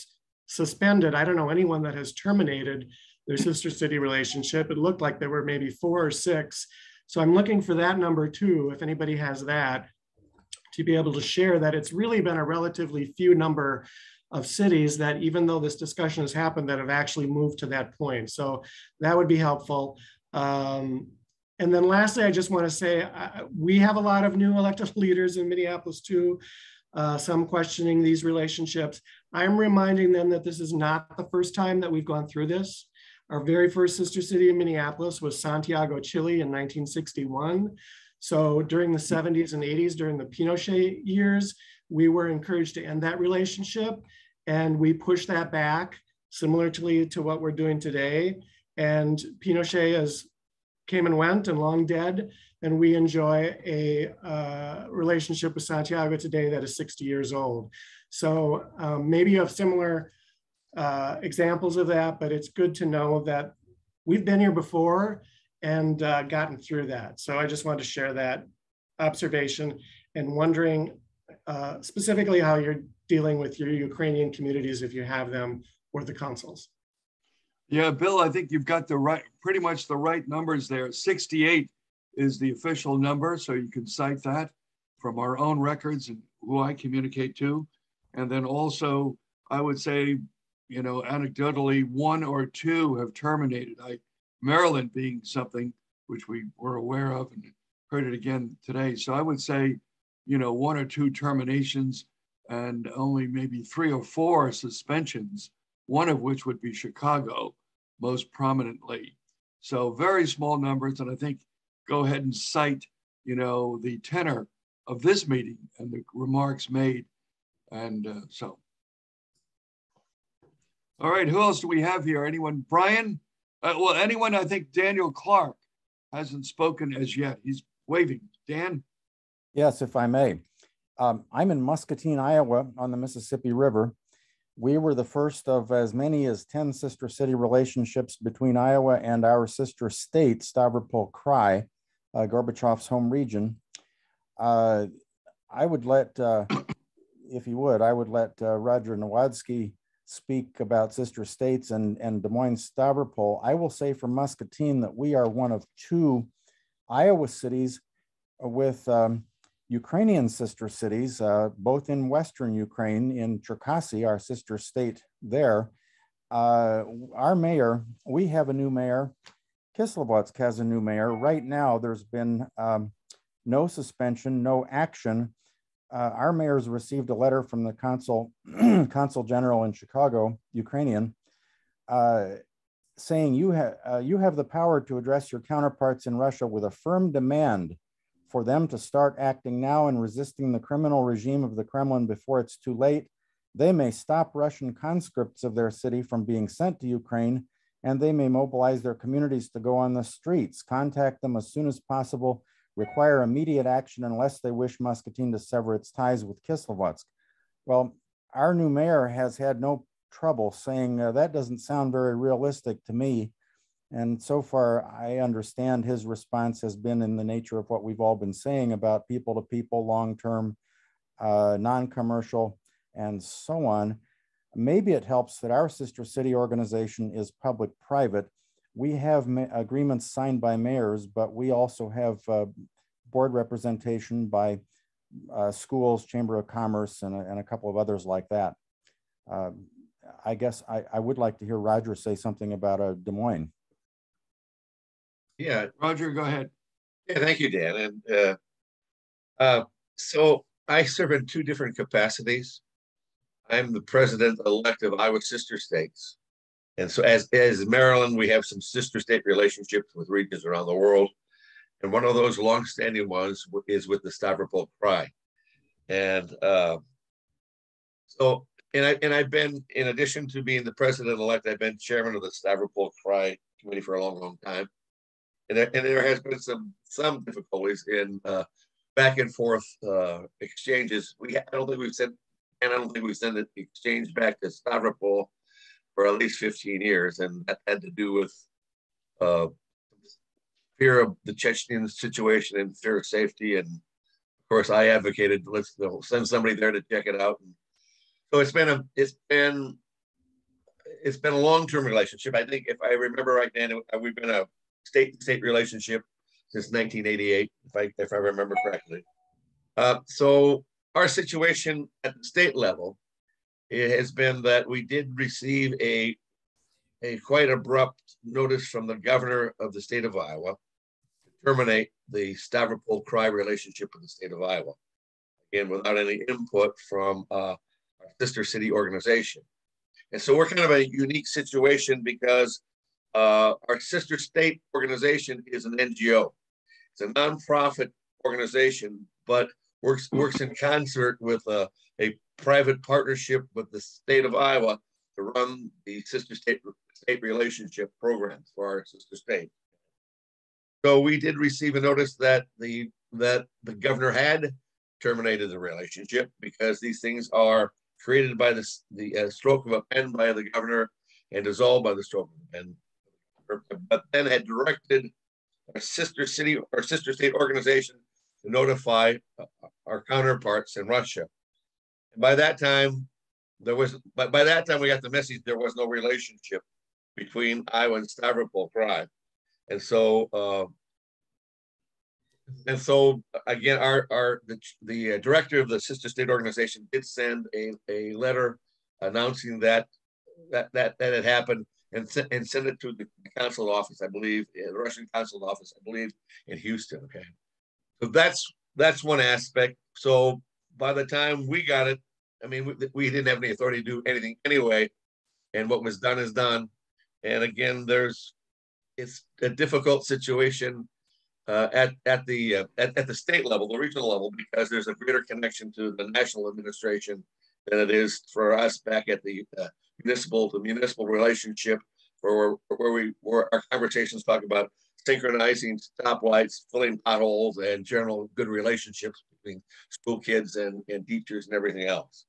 suspended. I don't know anyone that has terminated their sister city relationship. It looked like there were maybe 4 or 6. So I'm looking for that number too, if anybody has that, to be able to share that it's really been a relatively few number of cities that, even though this discussion has happened, that have actually moved to that point. So that would be helpful. And then lastly, I just want to say, we have a lot of new elected leaders in Minneapolis too, some questioning these relationships. I'm reminding them that this is not the first time that we've gone through this. Our very first sister city in Minneapolis was Santiago, Chile in 1961. So during the 70s and 80s, during the Pinochet years, we were encouraged to end that relationship, and we pushed that back, similarly to what we're doing today. And Pinochet has came and went and long dead, and we enjoy a relationship with Santiago today that is 60 years old. So maybe you have similar examples of that, but it's good to know that we've been here before and gotten through that. So I just wanted to share that observation, and wondering specifically how you're dealing with your Ukrainian communities, if you have them, or the councils. Yeah, Bill, I think you've got pretty much the right numbers there. 68 is the official number, so you can cite that from our own records and who I communicate to. And then also, I would say, you know, anecdotally, 1 or 2 have terminated. Maryland being something which we were aware of and heard it again today. So I would say, you know, 1 or 2 terminations and only maybe 3 or 4 suspensions, one of which would be Chicago most prominently. So very small numbers. And I think go ahead and cite, you know, the tenor of this meeting and the remarks made. And so. All right, who else do we have here? Anyone? Brian? Well, anyone? I think Daniel Clark hasn't spoken as yet. He's waving. Dan? Yes, if I may. I'm in Muscatine, Iowa on the Mississippi River. We were the first of as many as 10 sister city relationships between Iowa and our sister state, Stavropol Krai, Gorbachev's home region. I would let, if you would, I would let Roger Nowadsky speak about sister states and Des Moines Stavropol. I will say for Muscatine that we are one of 2 Iowa cities with Ukrainian sister cities, both in Western Ukraine, in Cherkasy, our sister state there. Our mayor, we have a new mayor. Kislovodsk has a new mayor. Right now, there's been no suspension, no action. Our mayor's received a letter from the consul general in Chicago, Ukrainian, saying you have the power to address your counterparts in Russia with a firm demand for them to start acting now and resisting the criminal regime of the Kremlin before it's too late. They may stop Russian conscripts of their city from being sent to Ukraine, and they may mobilize their communities to go on the streets. Contact them as soon as possible. Require immediate action unless they wish Muscatine to sever its ties with Kislovodsk. Well, our new mayor has had no trouble saying that doesn't sound very realistic to me. And so far, I understand his response has been in the nature of what we've all been saying about people to people, long-term, non-commercial, and so on. Maybe it helps that our sister city organization is public-private. We have agreements signed by mayors, but we also have board representation by schools, Chamber of Commerce, and a couple of others like that. I guess I would like to hear Roger say something about Des Moines. Yeah, Roger, go ahead. Yeah, thank you, Dan. And so I serve in 2 different capacities. I'm the president-elect of Iowa Sister States. And so as Maryland, we have some sister state relationships with regions around the world. And one of those longstanding ones is with the Stavropol Krai. And I've been, in addition to being the president-elect, I've been chairman of the Stavropol Krai committee for a long, long time. And there has been some difficulties in back and forth exchanges. I don't think we've sent an exchange back to Stavropol for at least 15 years, and that had to do with fear of the Chechen situation and fear of safety. And of course, I advocated let's send somebody there to check it out. And so it's been a long-term relationship. I think if I remember right, Dan, we've been a state-to-state relationship since 1988, if I remember correctly. So our situation at the state level, it has been that we did receive a quite abrupt notice from the governor of the state of Iowa to terminate the Stavropol Krai relationship with the state of Iowa, again, without any input from our sister city organization. And so we're kind of a unique situation because our sister state organization is an NGO. It's a nonprofit organization, but works in concert with a private partnership with the state of Iowa to run the sister state relationship programs for our sister state. So we did receive a notice that the governor had terminated the relationship because these things are created by the stroke of a pen by the governor and dissolved by the stroke of a pen. But then had directed our sister city or sister state organization to notify our counterparts in Russia. And by that time, we got the message there was no relationship between Iowa and Stavropol Krai. And so again, the director of the sister state organization did send a letter announcing that had happened and send it to the consulate office, I believe, the Russian consulate office, I believe, in Houston. Okay, so that's one aspect. So by the time we got it, I mean, we didn't have any authority to do anything anyway, and what was done is done. And again, it's a difficult situation at the state level, the regional level, because there's a greater connection to the national administration than it is for us back at the municipal relationship, where our conversations talk about synchronizing stoplights, filling potholes, and general good relationships between school kids and teachers and everything else.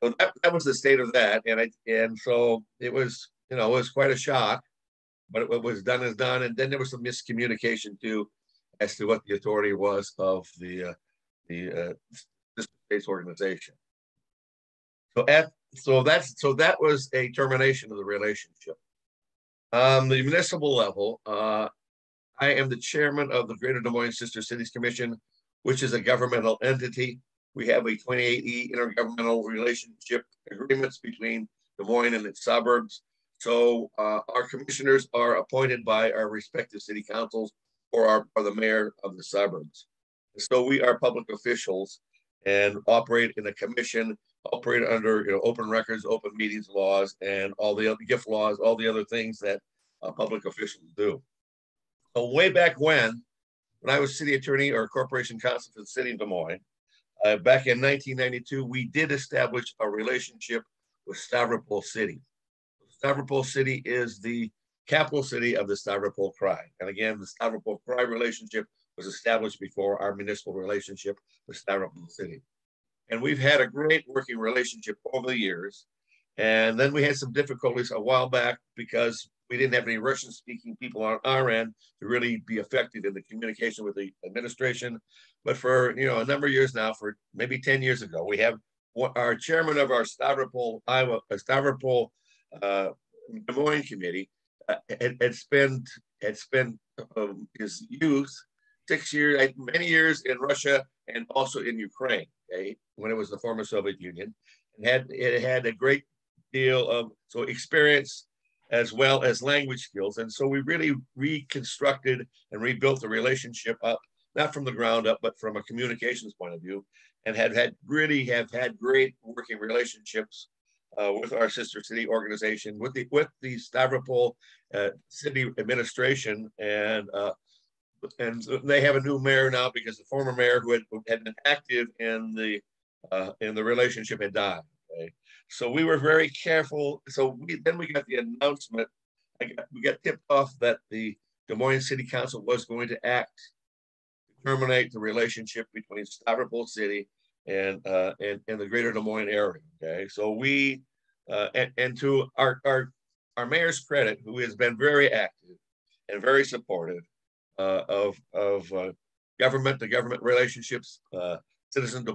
So that was the state of that, and so it was quite a shock, but what was done is done. And then there was some miscommunication too as to what the authority was of the state's organization. So so that was a termination of the relationship. On the municipal level, I am the chairman of the Greater Des Moines Sister Cities Commission, which is a governmental entity. We have a 28E intergovernmental relationship agreements between Des Moines and its suburbs. So our commissioners are appointed by our respective city councils or the mayor of the suburbs. So we are public officials and operate in a commission, operate under open records, open meetings laws, and all the other gift laws, all the other things that public officials do. So way back when I was city attorney or corporation counsel for the city of Des Moines, back in 1992, we did establish a relationship with Stavropol City. Stavropol City is the capital city of the Stavropol Krai. And again, the Stavropol Krai relationship was established before our municipal relationship with Stavropol City. And we've had a great working relationship over the years. And then we had some difficulties a while back because we didn't have any Russian-speaking people on our end to really be effective in the communication with the administration. But for a number of years now, for maybe 10 years ago, we have our chairman of our Stavropol Des Moines committee had spent his youth 6 years, many years in Russia and also in Ukraine, okay, when it was the former Soviet Union, and it had a great deal of experience as well as language skills. And so we really reconstructed and rebuilt the relationship up, not from the ground up, but from a communications point of view, and have had great working relationships with our sister city organization, with the Stavropol city administration, and they have a new mayor now because the former mayor who had been active in the relationship had died. Okay? So we were very careful. So then we got the announcement. We got tipped off that the Des Moines City Council was going to act to terminate the relationship between Stavropol City and the Greater Des Moines area. Okay, so we and to our mayor's credit, who has been very active and very supportive of government to government relationships, citizen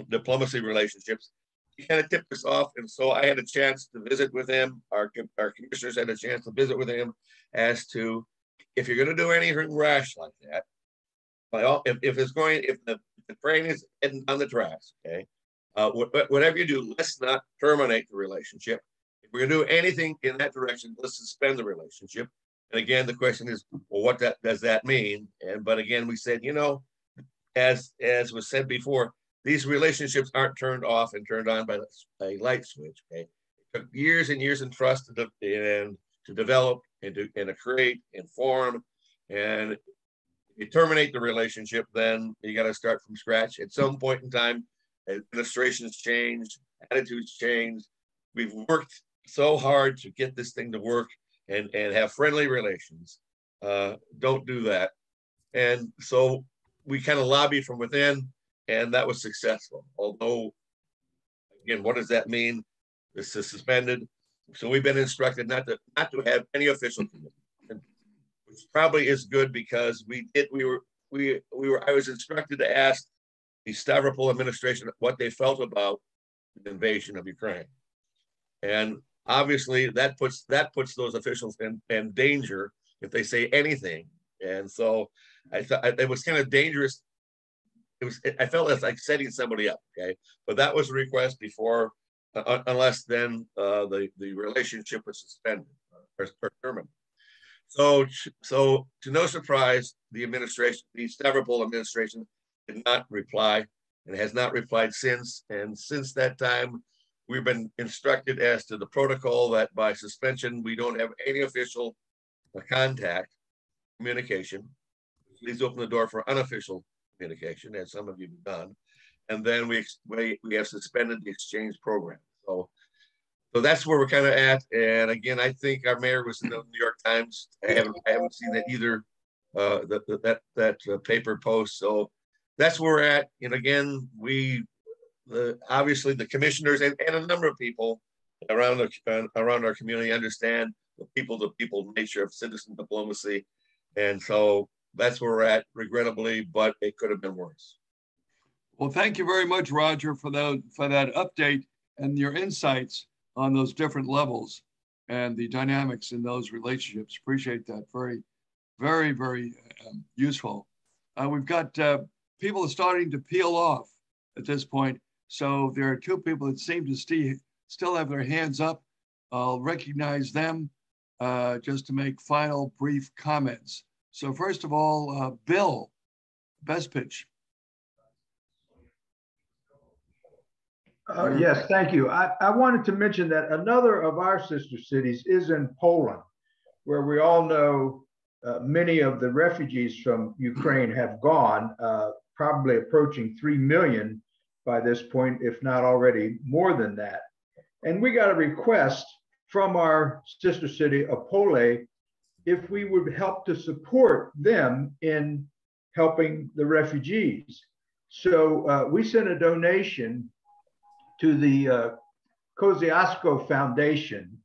diplomacy relationships. He kind of tipped us off, and so I had a chance to visit with him. Our commissioners had a chance to visit with him as to if you're going to do anything rash like that. If the train is heading on the tracks, okay, whatever you do, let's not terminate the relationship. If we're going to do anything in that direction, let's suspend the relationship. And again, the question is, well, what does that mean? But again, we said, as was said before, these relationships aren't turned off and turned on by a light switch. Okay, it took years and years and trust to develop and to create and form. And if you terminate the relationship, then you got to start from scratch. At some point in time, administrations changed, attitudes changed. We've worked so hard to get this thing to work and have friendly relations. Don't do that. And so we kind of lobbied from within, and that was successful. Although, again, what does that mean? This is suspended. So we've been instructed not to have any official commitment, which probably is good because I was instructed to ask the Stavropol administration what they felt about the invasion of Ukraine. And obviously that puts those officials in danger if they say anything. And so I thought it was kind of dangerous. I felt it's like setting somebody up, okay? But that was a request before, unless then the relationship was suspended or terminated. So to no surprise, the Stavropol administration did not reply and has not replied since. And since that time, we've been instructed as to the protocol that by suspension, we don't have any official contact, communication. Please open the door for unofficial communication, as some of you have done. And then we have suspended the exchange program. So that's where we're kind of at. And again, I think our mayor was in the New York Times. I haven't seen that either, that paper post. So that's where we're at. And again, obviously the commissioners and a number of people around our community understand the people-to-people nature of citizen diplomacy. And so that's where we're at, regrettably, but it could have been worse. Well, thank you very much, Roger, for that update. and your insights on those different levels and the dynamics in those relationships. Appreciate that. Very, very, very useful. We've got people starting to peel off at this point. So there are two people that seem to still have their hands up. I'll recognize them just to make final brief comments. So first of all, Bill, best pitch. Yes, thank you. I wanted to mention that another of our sister cities is in Poland, where we all know many of the refugees from Ukraine have gone, probably approaching 3 million by this point, if not already more than that. And we got a request from our sister city, Opole, if we would help to support them in helping the refugees. So we sent a donation to the Kosciuszko Foundation,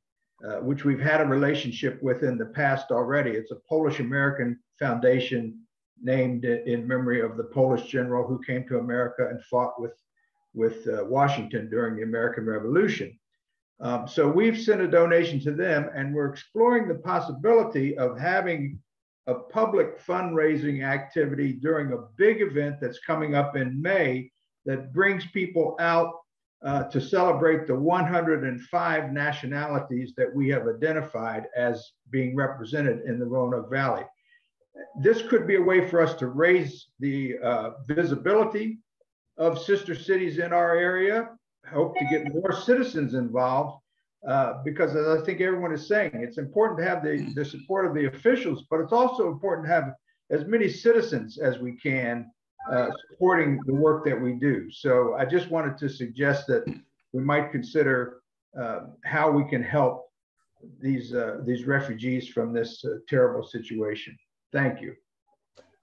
which we've had a relationship with in the past already. It's a Polish-American foundation named in memory of the Polish general who came to America and fought with Washington during the American Revolution. So we've sent a donation to them, and we're exploring the possibility of having a public fundraising activity during a big event that's coming up in May that brings people out to celebrate the 105 nationalities that we have identified as being represented in the Roanoke Valley. This could be a way for us to raise the visibility of sister cities in our area. Hope to get more citizens involved because, as I think everyone is saying, it's important to have the support of the officials, but it's also important to have as many citizens as we can supporting the work that we do. So I just wanted to suggest that we might consider how we can help these refugees from this terrible situation. Thank you.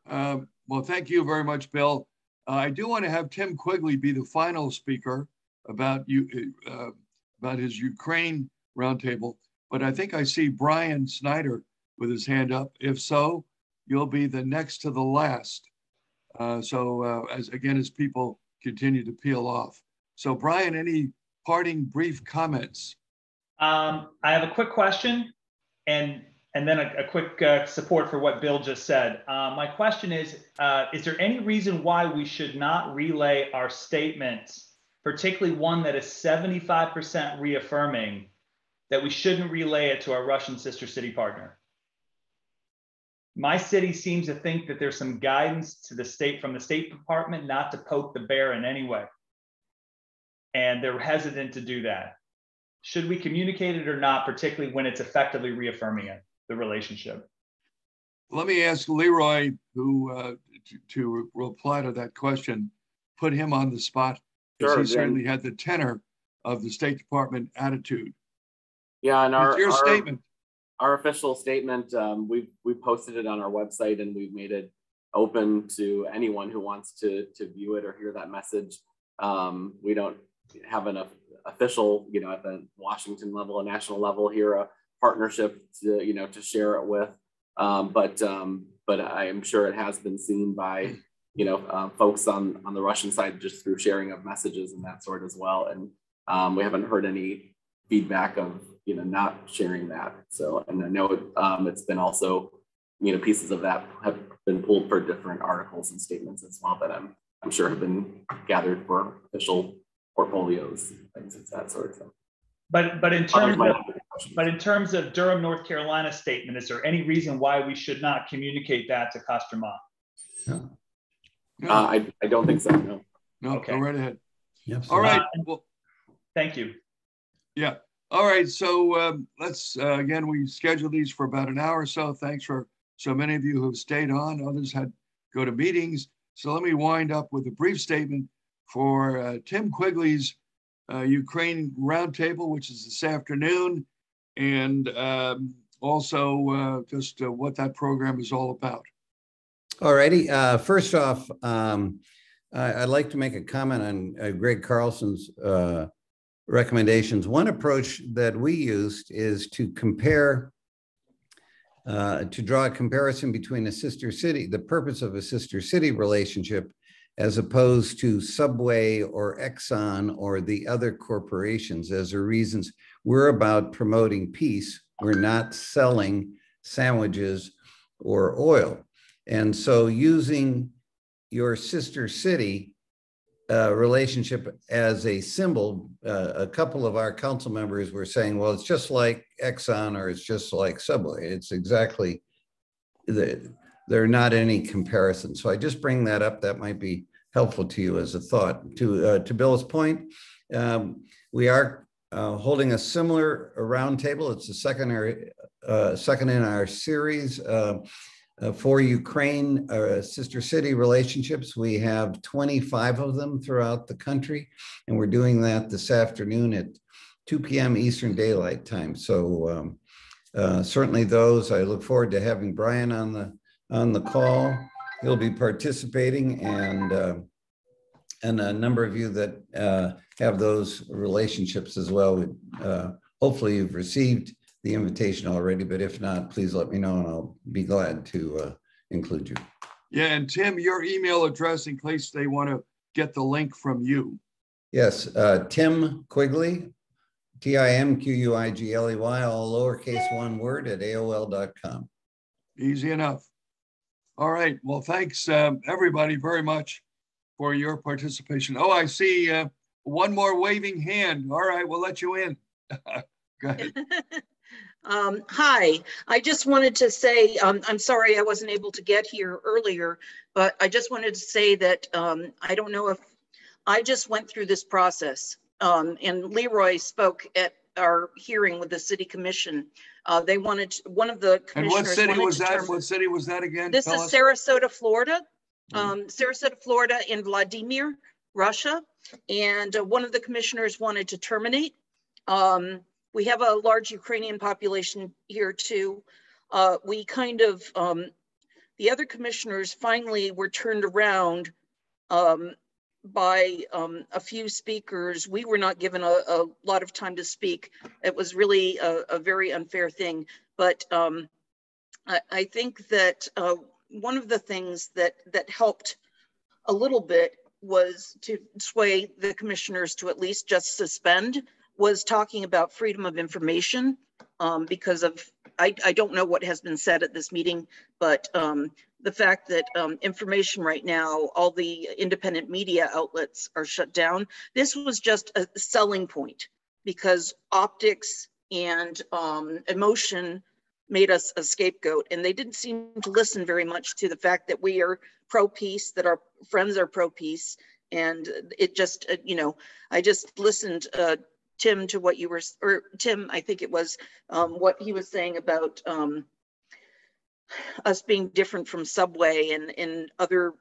Well, thank you very much, Bill. I do want to have Tim Quigley be the final speaker about his Ukraine roundtable, but I think I see Brian Snyder with his hand up. If so, you'll be the next to the last. As people continue to peel off. So Brian, any parting brief comments? I have a quick question and then a quick support for what Bill just said. My question is there any reason why we should not relay our statements, particularly one that is 75% reaffirming, that we shouldn't relay it to our Russian sister city partner? My city seems to think that there's some guidance to the state from the State Department not to poke the bear in any way. And they're hesitant to do that. Should we communicate it or not, particularly when it's effectively reaffirming it, the relationship? Let me ask Leroy, who to reply to that question, put him on the spot, because he certainly had the tenor of the State Department attitude. Yeah, and your statement. Our official statement, we posted it on our website, and we've made it open to anyone who wants to view it or hear that message. We don't have an official, at the Washington level, a national level here, a partnership to share it with. But I am sure it has been seen by folks on the Russian side just through sharing of messages and that sort as well. And we haven't heard any feedback of not sharing that. So, and I know it's been also, pieces of that have been pulled for different articles and statements as well that I'm sure have been gathered for official portfolios, things of that sort. So. But in terms of Durham, North Carolina statement, is there any reason why we should not communicate that to Kostroma? No. I don't think so. No. No. Okay. Go right ahead. Yes. All right. Well, thank you. Yeah. All right, so let's, again, we scheduled these for about an hour or so. Thanks for so many of you who have stayed on. Others had to go to meetings. So let me wind up with a brief statement for Tim Quigley's Ukraine Roundtable, which is this afternoon, and also just what that program is all about. All righty. First off, I'd like to make a comment on Greg Carlson's recommendations. One approach that we used is to compare, to draw a comparison between a sister city, the purpose of a sister city relationship, as opposed to Subway or Exxon or the other corporations, as are reasons. We're about promoting peace. We're not selling sandwiches or oil. And so using your sister city relationship as a symbol, a couple of our council members were saying, well, it's just like Exxon or it's just like Subway. It's exactly, they're not any comparison. So I just bring that up. That might be helpful to you as a thought. To Bill's point, we are holding a similar roundtable. It's the second in our series for Ukraine sister city relationships. We have 25 of them throughout the country, and we're doing that this afternoon at 2 p.m. Eastern Daylight Time. So certainly those. I look forward to having Brian on the call. He'll be participating, and a number of you that have those relationships as well. Hopefully you've received the invitation already, but if not, please let me know and I'll be glad to include you. Yeah, and Tim, your email address in case they want to get the link from you. Yes, Tim Quigley, TIMQUIGLEY, all lowercase one word, at AOL.com. Easy enough. All right, well, thanks everybody very much for your participation. Oh, I see one more waving hand. All right, we'll let you in. Go ahead. Hi, I just wanted to say, I'm sorry I wasn't able to get here earlier, but I just wanted to say that I don't know if I just went through this process, and Leroy spoke at our hearing with the city commission. They wanted, one of the commissioners. And what city was that? What city was that again? This is Sarasota, Florida. Sarasota, Florida in Vladimir, Russia. And one of the commissioners wanted to terminate. We have a large Ukrainian population here too. We kind of, the other commissioners finally were turned around by a few speakers. We were not given a lot of time to speak. It was really a very unfair thing. But I think that one of the things that helped a little bit was to sway the commissioners to at least just suspend, was talking about freedom of information, because of, I don't know what has been said at this meeting, but the fact that information right now, all the independent media outlets are shut down. This was just a selling point because optics and emotion made us a scapegoat, and they didn't seem to listen very much to the fact that we are pro-peace, that our friends are pro-peace. And it just, you know, I just listened, Tim, to what you were, or Tim, I think it was, what he was saying about us being different from Subway and other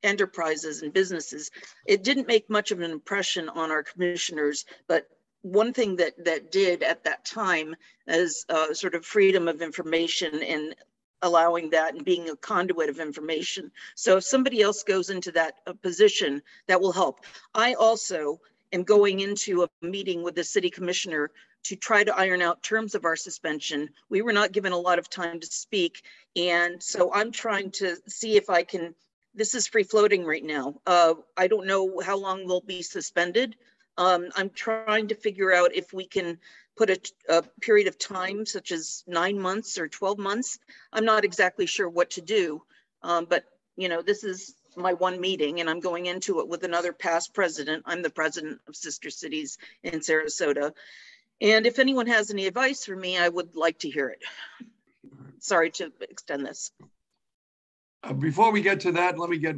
enterprises and businesses. It didn't make much of an impression on our commissioners, but one thing that did at that time is sort of freedom of information and allowing that and being a conduit of information. So if somebody else goes into that position, that will help. I also am going into a meeting with the city commissioner to try to iron out terms of our suspension. We were not given a lot of time to speak. And so I'm trying to see if I can, this is free floating right now. I don't know how long we'll be suspended. I'm trying to figure out if we can put a period of time, such as 9 months or 12 months. I'm not exactly sure what to do, but you know, this is my one meeting and I'm going into it with another past president. I'm the president of Sister Cities in Sarasota. And if anyone has any advice for me, I would like to hear it. Sorry to extend this. Before we get to that, let me get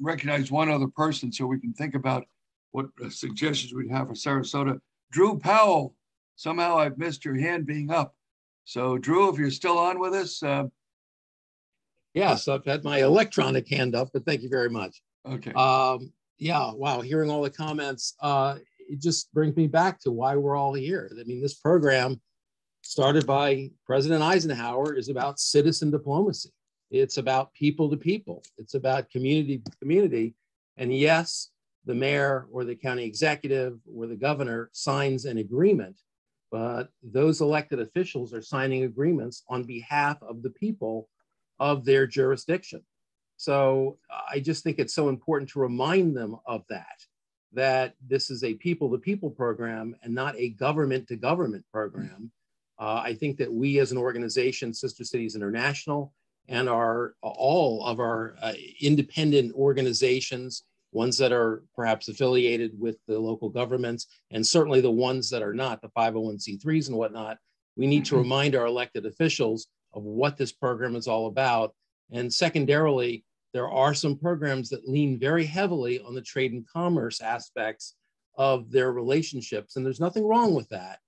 recognize one other person so we can think about what suggestions we'd have for Sarasota. Drew Powell, somehow I've missed your hand being up. So Drew, if you're still on with us. Yes, I've had my electronic hand up, but thank you very much. Okay. Yeah, wow, hearing all the comments, it just brings me back to why we're all here. I mean, this program started by President Eisenhower is about citizen diplomacy. It's about people to people. It's about community to community. And yes, the mayor or the county executive or the governor signs an agreement, but those elected officials are signing agreements on behalf of the people of their jurisdiction. So I just think it's so important to remind them of that this is a people-to-people program and not a government-to-government program. I think that we as an organization, Sister Cities International, and all of our independent organizations, ones that are perhaps affiliated with the local governments, and certainly the ones that are not, the 501c3s and whatnot, we need to remind our elected officials of what this program is all about. And secondarily, there are some programs that lean very heavily on the trade and commerce aspects of their relationships, and there's nothing wrong with that.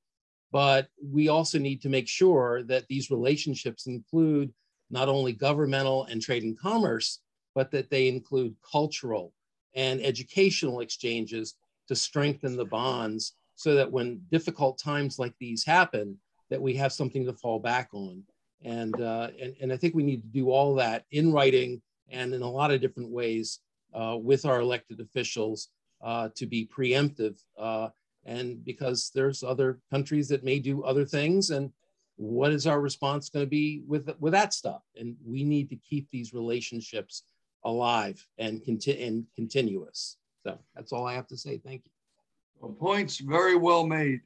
But we also need to make sure that these relationships include not only governmental and trade and commerce, but that they include cultural and educational exchanges to strengthen the bonds so that when difficult times like these happen, that we have something to fall back on. And I think we need to do all that in writing and in a lot of different ways with our elected officials to be preemptive. And because there's other countries that may do other things, and what is our response going to be with that stuff? And we need to keep these relationships alive and continuous. So that's all I have to say. Thank you. Well, points very well made.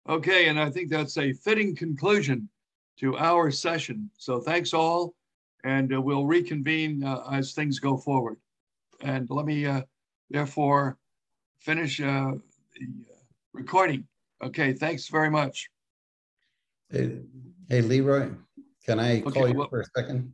Okay, and I think that's a fitting conclusion to our session. So thanks all, and we'll reconvene as things go forward. And let me therefore finish the recording. Okay, thanks very much. Hey, Leroy, can I call you for a second?